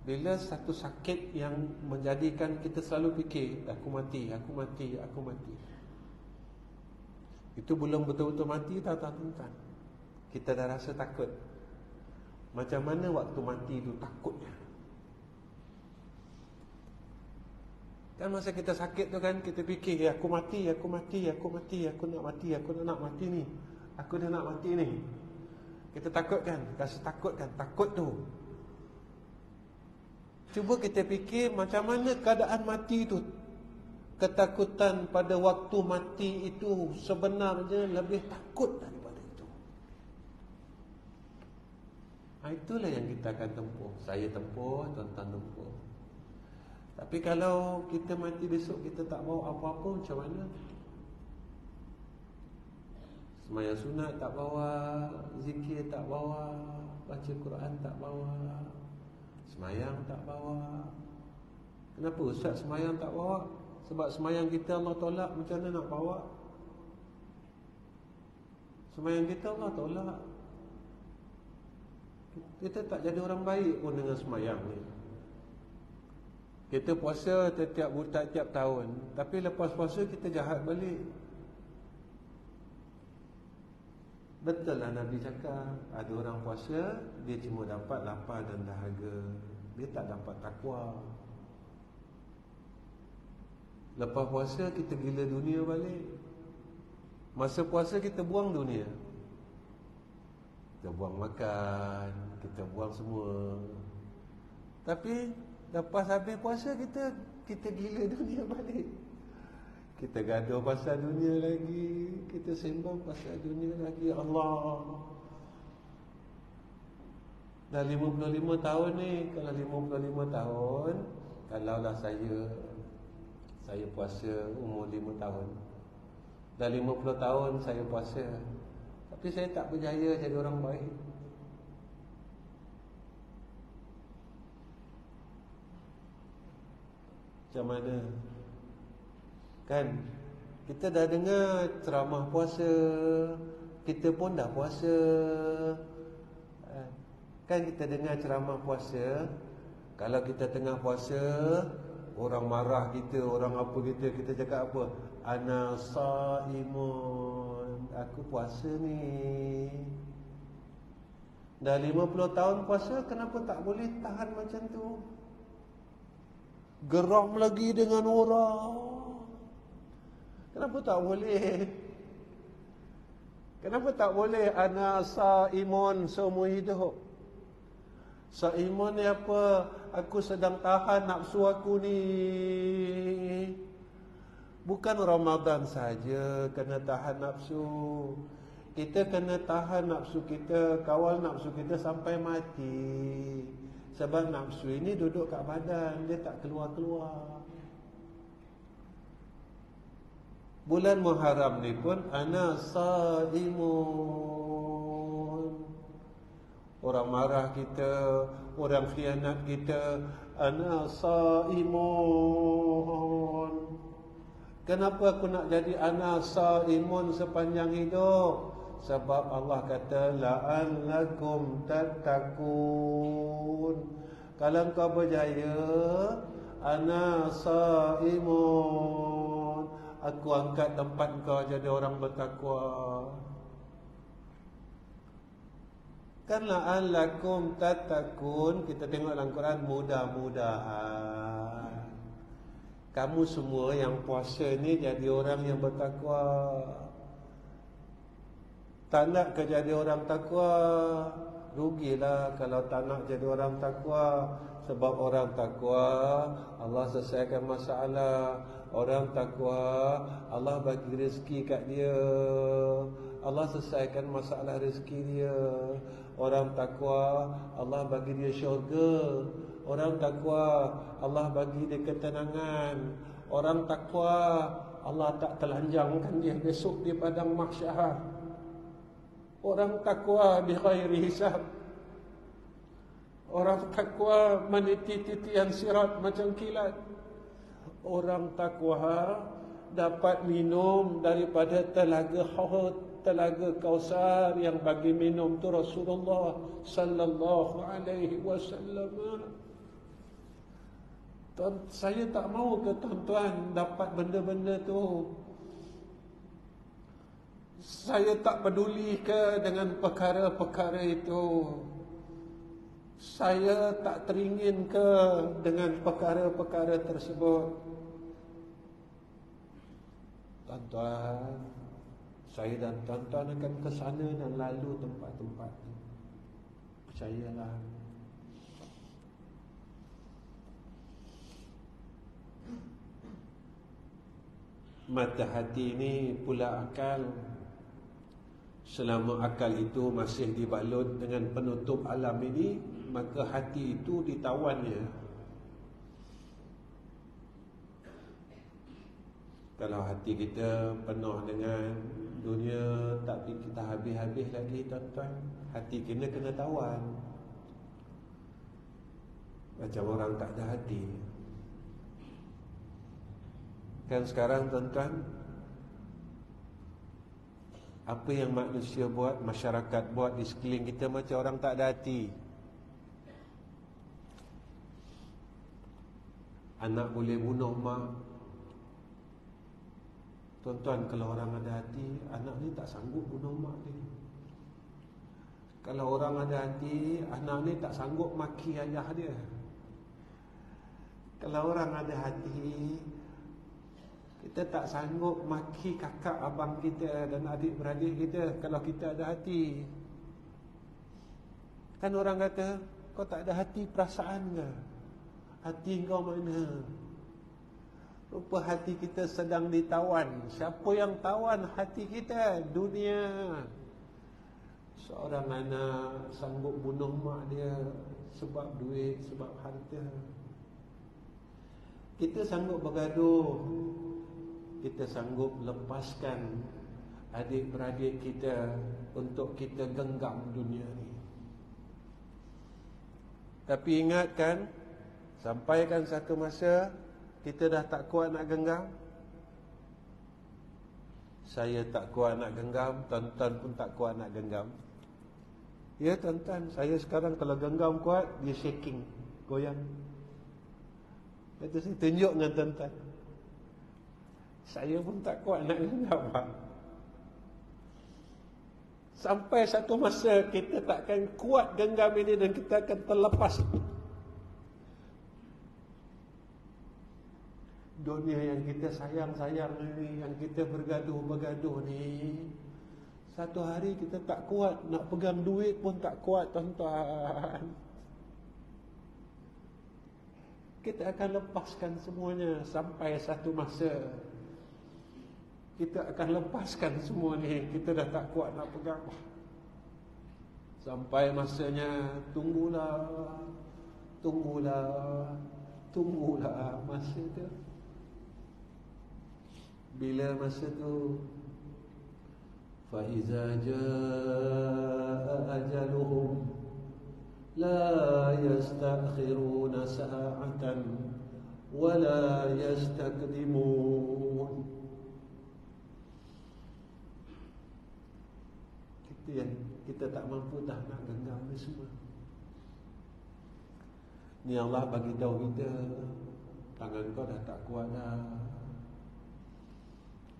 Speaker 1: Bila satu sakit yang menjadikan kita selalu fikir, aku mati, aku mati, aku mati. Itu belum betul-betul mati tau tuan-tuan. Kita dah rasa takut. Macam mana waktu mati itu takutnya? Kan masa kita sakit tu kan, kita fikir, aku mati, aku mati, aku mati, aku nak mati, aku nak mati ni, aku dah nak mati ni. Kita takut kan, rasa takut kan, takut tu. Cuba kita fikir macam mana keadaan mati itu. Ketakutan pada waktu mati itu sebenarnya lebih takut daripada itu. Itulah yang kita akan tempuh. Saya tempuh, tuan-tuan tempuh. Tapi kalau kita mati besok, kita tak bawa apa-apa, macam mana? Sembahyang sunat tak bawa, zikir tak bawa, baca Quran tak bawa, sembahyang tak bawa. Kenapa Ustaz sembahyang tak bawa? Sebab sembahyang kita Allah tolak, macam mana nak bawa? Sembahyang kita Allah tolak. Kita tak jadi orang baik pun dengan sembahyang ni. Kita puasa setiap tahun, tapi lepas puasa kita jahat balik. Betul lah Nabi cakap, ada orang puasa, dia cuma dapat lapar dan dahaga, dia tak dapat takwa. Lepas puasa kita gila dunia balik. Masa puasa kita buang dunia, kita buang makan, kita buang semua. Tapi lepas habis puasa kita gila dunia balik. Kita gaduh pasal dunia lagi, kita sembang pasal dunia lagi. Allah. Dah 55 tahun ni, kalau 55 tahun, kalaulah saya puasa umur 5 tahun. Dah 50 tahun saya puasa, tapi saya tak berjaya jadi orang baik. Macam mana? Kan kita dah dengar ceramah puasa, kita pun dah puasa. Kan kita dengar ceramah puasa, kalau kita tengah puasa, orang marah kita, orang apa kita cakap apa? Ana saimun, aku puasa ni. Dah 50 tahun puasa, kenapa tak boleh tahan macam tu? Geram lagi dengan orang, kenapa tak boleh? Kenapa tak boleh ana saimun seumur hidup? Saimun ni apa? Aku sedang tahan nafsu aku ni. Bukan Ramadan saja kena tahan nafsu. Kita kena tahan nafsu kita, kawal nafsu kita sampai mati. Sebab nafsu ini duduk kat badan, dia tak keluar-keluar. Bulan Muharram ni pun ana saimun. Orang marah kita, orang khianat kita, ana saimun. Kenapa aku nak jadi ana saimun sepanjang hidup? Sebab Allah kata la'allakum tattaqun. Kalau engkau berjaya, ana saimun, aku angkat tempat kau jadi orang bertakwa. Kan la'allakum tattaqun, kita tengok dalam Quran, mudah-mudahan kamu semua yang puasa ni jadi orang yang bertakwa. Tak nak ke jadi orang takwa, rugilah kalau tak nak jadi orang takwa. Sebab orang takwa Allah selesaikan masalah. Orang takwa Allah bagi rezeki kat dia, Allah selesaikan masalah rezeki dia. Orang takwa Allah bagi dia syurga. Orang takwa Allah bagi dia ketenangan. Orang takwa Allah tak telanjangkan dia besok di padang mahsyar. Orang takwa bi ghairi hisab. Orang takwa meniti titian sirat macam kilat. Orang takwa dapat minum daripada telaga Haud, telaga Kausar yang bagi minum tu Rasulullah sallallahu alaihi wasallam. Saya tak mahu ke tuan-tuan dapat benda-benda tu. Saya tak peduli ke dengan perkara-perkara itu. Saya tak teringin ke dengan perkara-perkara tersebut. Tuan-tuan, saya dan tuan-tuan akan ke sana dan lalu tempat-tempat itu. Percayalah. Mata hati ini pula akal. Selama akal itu masih dibalut dengan penutup alam ini, maka hati itu ditawannya. Kalau hati kita penuh dengan dunia, tapi kita habis-habis lagi tuan-tuan, hati kita kena tawan. Macam orang tak ada hati. Kan sekarang tuan-tuan, apa yang manusia buat, masyarakat buat di sekeliling kita macam orang tak ada hati. Anak boleh bunuh mak. Tuan-tuan, kalau orang ada hati, anak ni tak sanggup bunuh mak dia. Kalau orang ada hati, anak ni tak sanggup maki ayah dia. Kalau orang ada hati, kita tak sanggup maki kakak abang kita dan adik-beradik kita kalau kita ada hati. Kan orang kata, kau tak ada hati perasaan ke? Hati kau mana? Rupa hati kita sedang ditawan. Siapa yang tawan hati kita? Dunia. Seorang anak sanggup bunuh mak dia sebab duit, sebab harta. Kita sanggup bergaduh, kita sanggup lepaskan adik-beradik kita untuk kita genggam dunia ni. Tapi ingatkan, sampaikan satu masa kita dah tak kuat nak genggam. Saya tak kuat nak genggam, tuan-tuan pun tak kuat nak genggam. Ya tuan-tuan, saya sekarang kalau genggam kuat, dia shaking, goyang. Itu saya tunjuk dengan tuan-tuan. Saya pun tak kuat nak genggam. Sampai satu masa kita takkan kuat genggam ini dan kita akan terlepas. Dunia yang kita sayang-sayang ni, yang kita bergaduh-bergaduh ni, satu hari kita tak kuat nak pegang duit pun tak kuat tuan-tuan. Kita akan lepaskan semuanya sampai satu masa kita akan lepaskan semua ni. Kita dah tak kuat nak pegang. Sampai masanya, tunggulah masa tu. Bila masa tu, fa iza jaa ajaluhum la yastakhiruna sa'atan wa la yastaqdimun. Yang kita tak mampu dah nak genggam ni semua. Ni Allah bagi tahu kita, tangan kau dah tak kuat dah.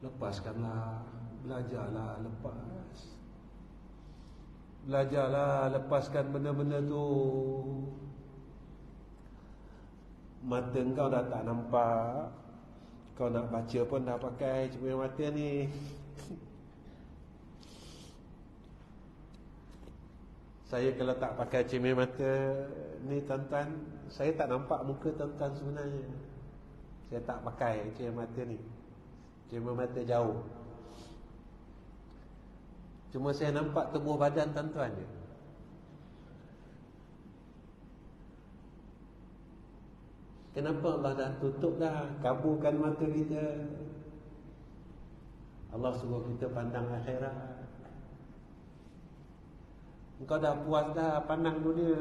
Speaker 1: Lepaskanlah, belajarlah lepas. Belajarlah lepaskan benda-benda tu. Mata kau dah tak nampak, kau nak baca pun dah pakai cermin mata ni. Saya kalau tak pakai cermin mata ni tuan-tuan, saya tak nampak muka tuan-tuan sebenarnya. Saya tak pakai cermin mata ni. Cermin mata jauh. Cuma saya nampak tubuh badan tuan-tuan je. Kenapa Allah dah tutup dah, kabulkan mata kita. Allah suruh kita pandang akhirat. Engkau dah puas dah pandang dunia.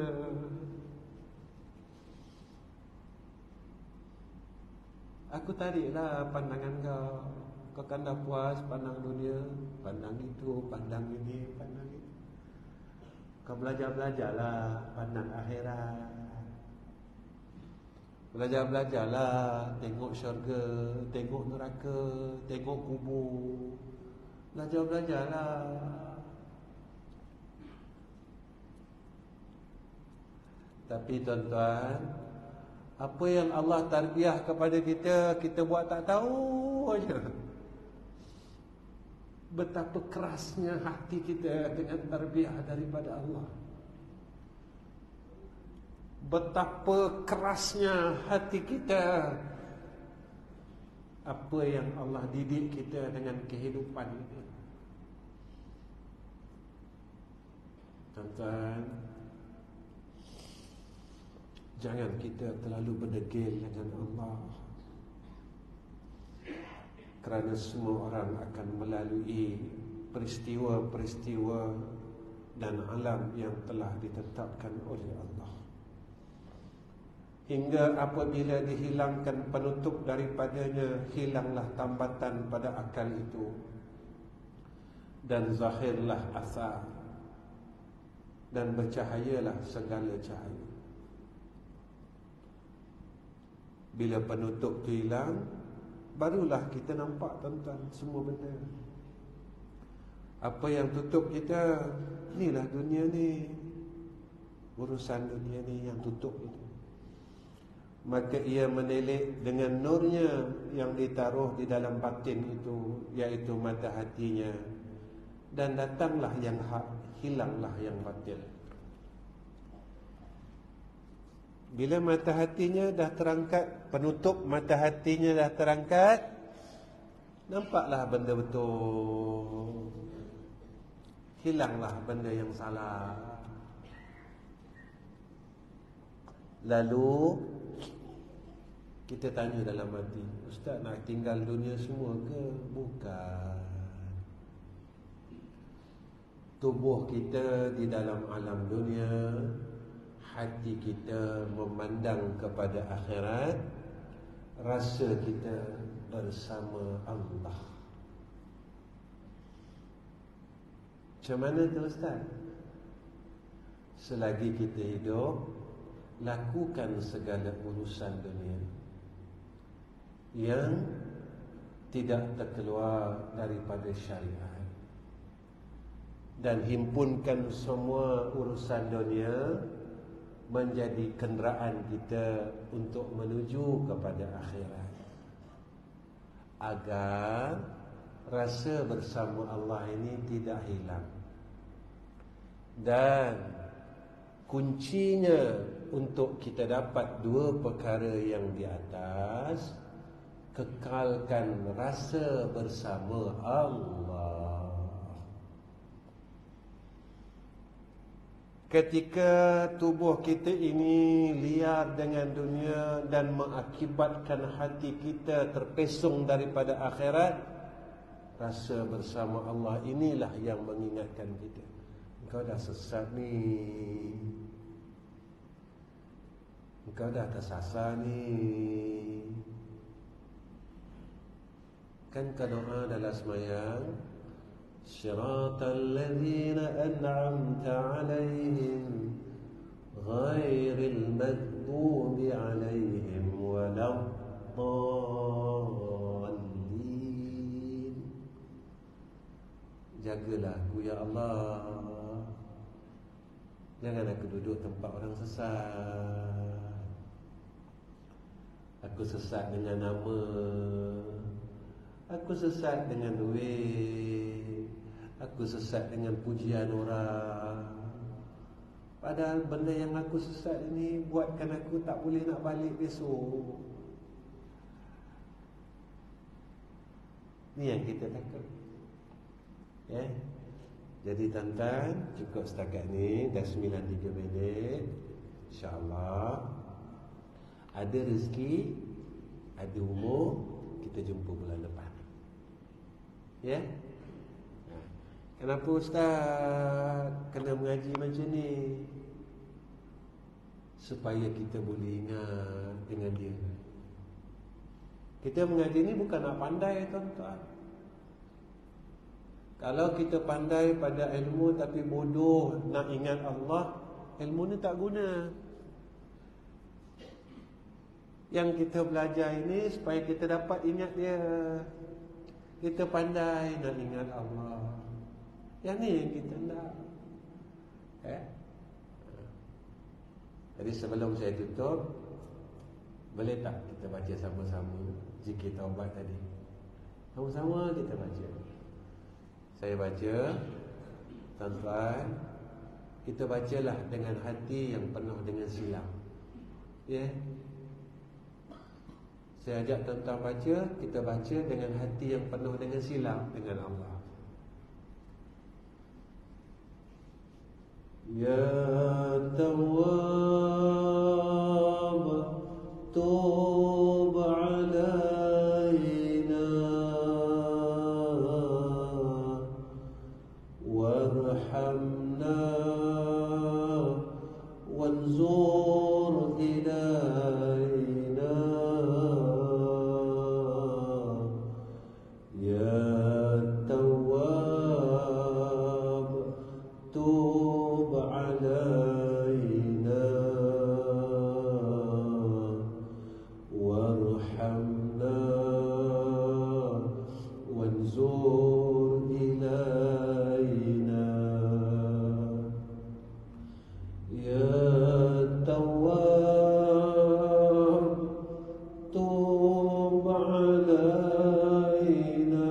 Speaker 1: Aku tariklah pandangan kau. Kau kan dah puas pandang dunia, pandang itu, pandang ini, pandang itu. Kau belajar-belajarlah pandang akhirat. Belajar-belajarlah, tengok syurga, tengok neraka, tengok kubur. Belajar-belajarlah. Tapi tuan-tuan, apa yang Allah tarbiyah kepada kita, kita buat tak tahu aja. Betapa kerasnya hati kita dengan tarbiyah daripada Allah. Betapa kerasnya hati kita apa yang Allah didik kita dengan kehidupan ini. Tuan-tuan, jangan kita terlalu berdegil dengan Allah, kerana semua orang akan melalui peristiwa-peristiwa dan alam yang telah ditetapkan oleh Allah. Hingga apabila dihilangkan penutup daripadanya, hilanglah tambatan pada akal itu, dan zahirlah asar, dan bercahayalah segala cahaya. Bila penutup itu hilang, barulah kita nampak tuan-tuan semua benda. Apa yang tutup kita, inilah dunia ni, urusan dunia ni yang tutup itu. Maka ia menelik dengan nurnya yang ditaruh di dalam batin itu, iaitu mata hatinya, dan datanglah yang hak, hilanglah yang batil. Bila mata hatinya dah terangkat, penutup mata hatinya dah terangkat, nampaklah benda betul, hilanglah benda yang salah. Lalu kita tanya dalam hati, Ustaz, nak tinggal dunia semua ke? Bukan. Tubuh kita di dalam alam dunia, hati kita memandang kepada akhirat, rasa kita bersama Allah. Macam mana tu Ustaz? Selagi kita hidup, lakukan segala urusan dunia yang tidak terkeluar daripada syariat, dan himpunkan semua urusan dunia menjadi kenderaan kita untuk menuju kepada akhirat, agar rasa bersama Allah ini tidak hilang. Dan kuncinya untuk kita dapat dua perkara yang di atas, kekalkan rasa bersama Allah. Ketika tubuh kita ini liar dengan dunia dan mengakibatkan hati kita terpesong daripada akhirat, rasa bersama Allah inilah yang mengingatkan kita, engkau dah sesat ni, engkau dah tersasar ni. Kan kau doa dalam semayang, Siratal ladzina an'amta alaihim ghairil maghdubi alaihim waladdallin. Jagalah aku ya Allah, jangan aku duduk tempat orang sesat. Aku sesat dengan nama, aku sesat dengan duit, aku sesat dengan pujian orang. Padahal benda yang aku sesat ini buatkan aku tak boleh nak balik besok. Ni yang kita takut. Ya. Jadi tuan-tuan, cukup setakat ni, dah 9.3 minit. InsyaAllah ada rezeki, ada umur, kita jumpa bulan depan. Ya? Kenapa Ustaz kena mengaji macam ni? Supaya kita boleh ingat dengan dia. Kita mengaji ni bukan nak pandai tuan-tuan. Kalau kita pandai pada ilmu tapi bodoh nak ingat Allah, ilmu ni tak guna. Yang kita belajar ini supaya kita dapat ingat dia. Kita pandai nak ingat Allah. Yang ni yang kita nak. Jadi sebelum saya tutup, boleh tak kita baca sama-sama zikir taubat tadi? Sama-sama kita baca. Saya baca, tuan-tuan, kita bacalah dengan hati yang penuh dengan silap. Ya. Saya ajak tuan-tuan baca, kita baca dengan hati yang penuh dengan silap dengan Allah. Ya Tawwab, tub alaina warhamna wanzur ilaina. Ya Tawwab, tub alaina warhamna wanzur ilaina. Ya Tawwab, tub alaina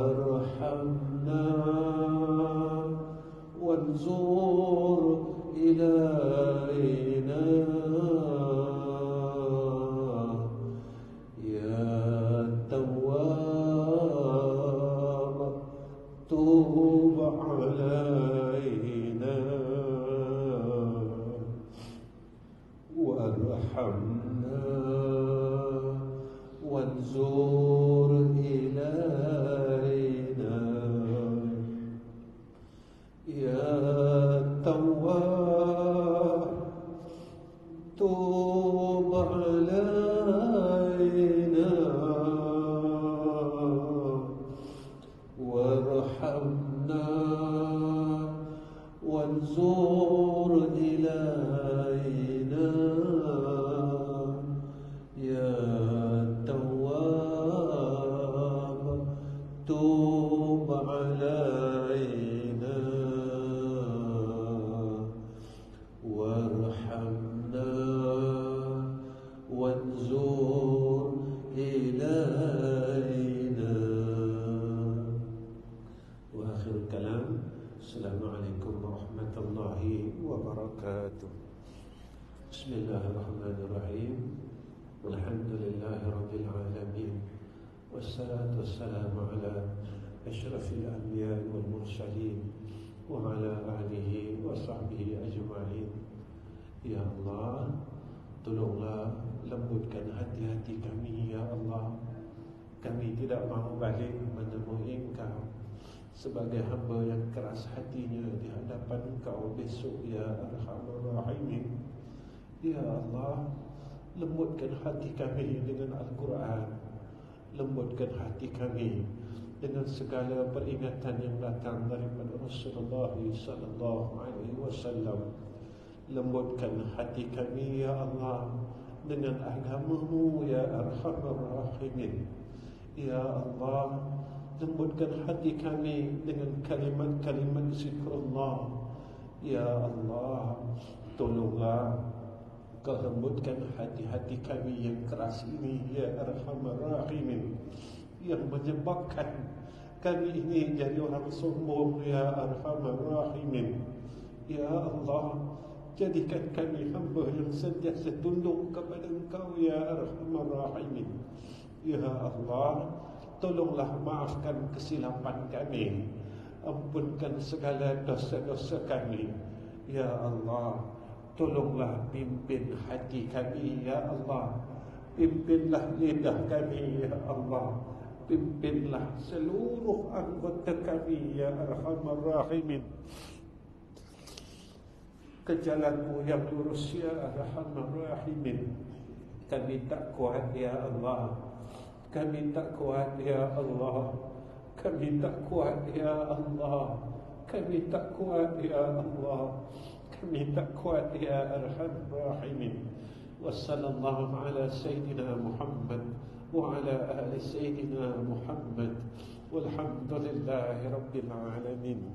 Speaker 1: warhamna wanzur ilaina. Ya Tawwab, tub alaina warhamna wanzur ilaina. Ya Tawwab, tub alaina warhamna wanzur ilaina. Ya Tawwab, tub alaina warhamna wanzur ilaina. Wa akhir kalam. Assalamualaikum warahmatullahi wabarakatuh. Bismillahirrahmanirrahim. Alhamdulillahi rabbil alamin. Wassalatu wassalamu ala asyrafil anbiya wal mursalin wa ala alihi wa sahbihi ajma'in. Ya Allah, tolonglah lembutkan hati-hati kami, ya Allah. Kami tidak mahu balik menemui Engkau sebagai hamba yang keras hatinya di hadapan Engkau besok, ya Arhamar Rahimin. Ya Allah, lembutkan hati kami dengan Al-Quran, lembutkan hati kami dengan segala peringatan yang datang daripada Rasulullah sallallahu alaihi wasallam. Lembutkan hati kami, ya Allah, dengan agama-Mu, ya Arhamar Rahimin. Ya Allah, lembutkan hati kami dengan kalimat-kalimat zikrullah. Ya Allah, tolonglah Kau lembutkan hati-hati kami yang keras ini, ya Arhamar Rahimin, yang menyebabkan kami ini jadi orang sombong, ya Arhamar Rahimin. Ya Allah, jadikan kami hamba yang sentiasa tunduk kepada Engkau, ya Arhamar Rahimin. Ya Allah, tolonglah maafkan kesilapan kami, ampunkan segala dosa-dosa kami. Ya Allah, tolonglah pimpin hati kami, ya Allah. Pimpinlah lidah kami, ya Allah. Pimpinlah seluruh anggota kami, ya Arhamar Rahimin, ke jalan-Mu yang lurus, ya Arhamar Rahimin. Kami tak kuat, ya Allah. Kami tak kuat, ya Allah. Kami tak kuat, ya Allah. Kami tak kuat, ya Allah. kami tak kuat ya Arhamar Rahimin. Wassallallahu ala Sayyidina Muhammad wa ala ali Sayyidina Muhammad walhamdulillahi Rabbil Alamin.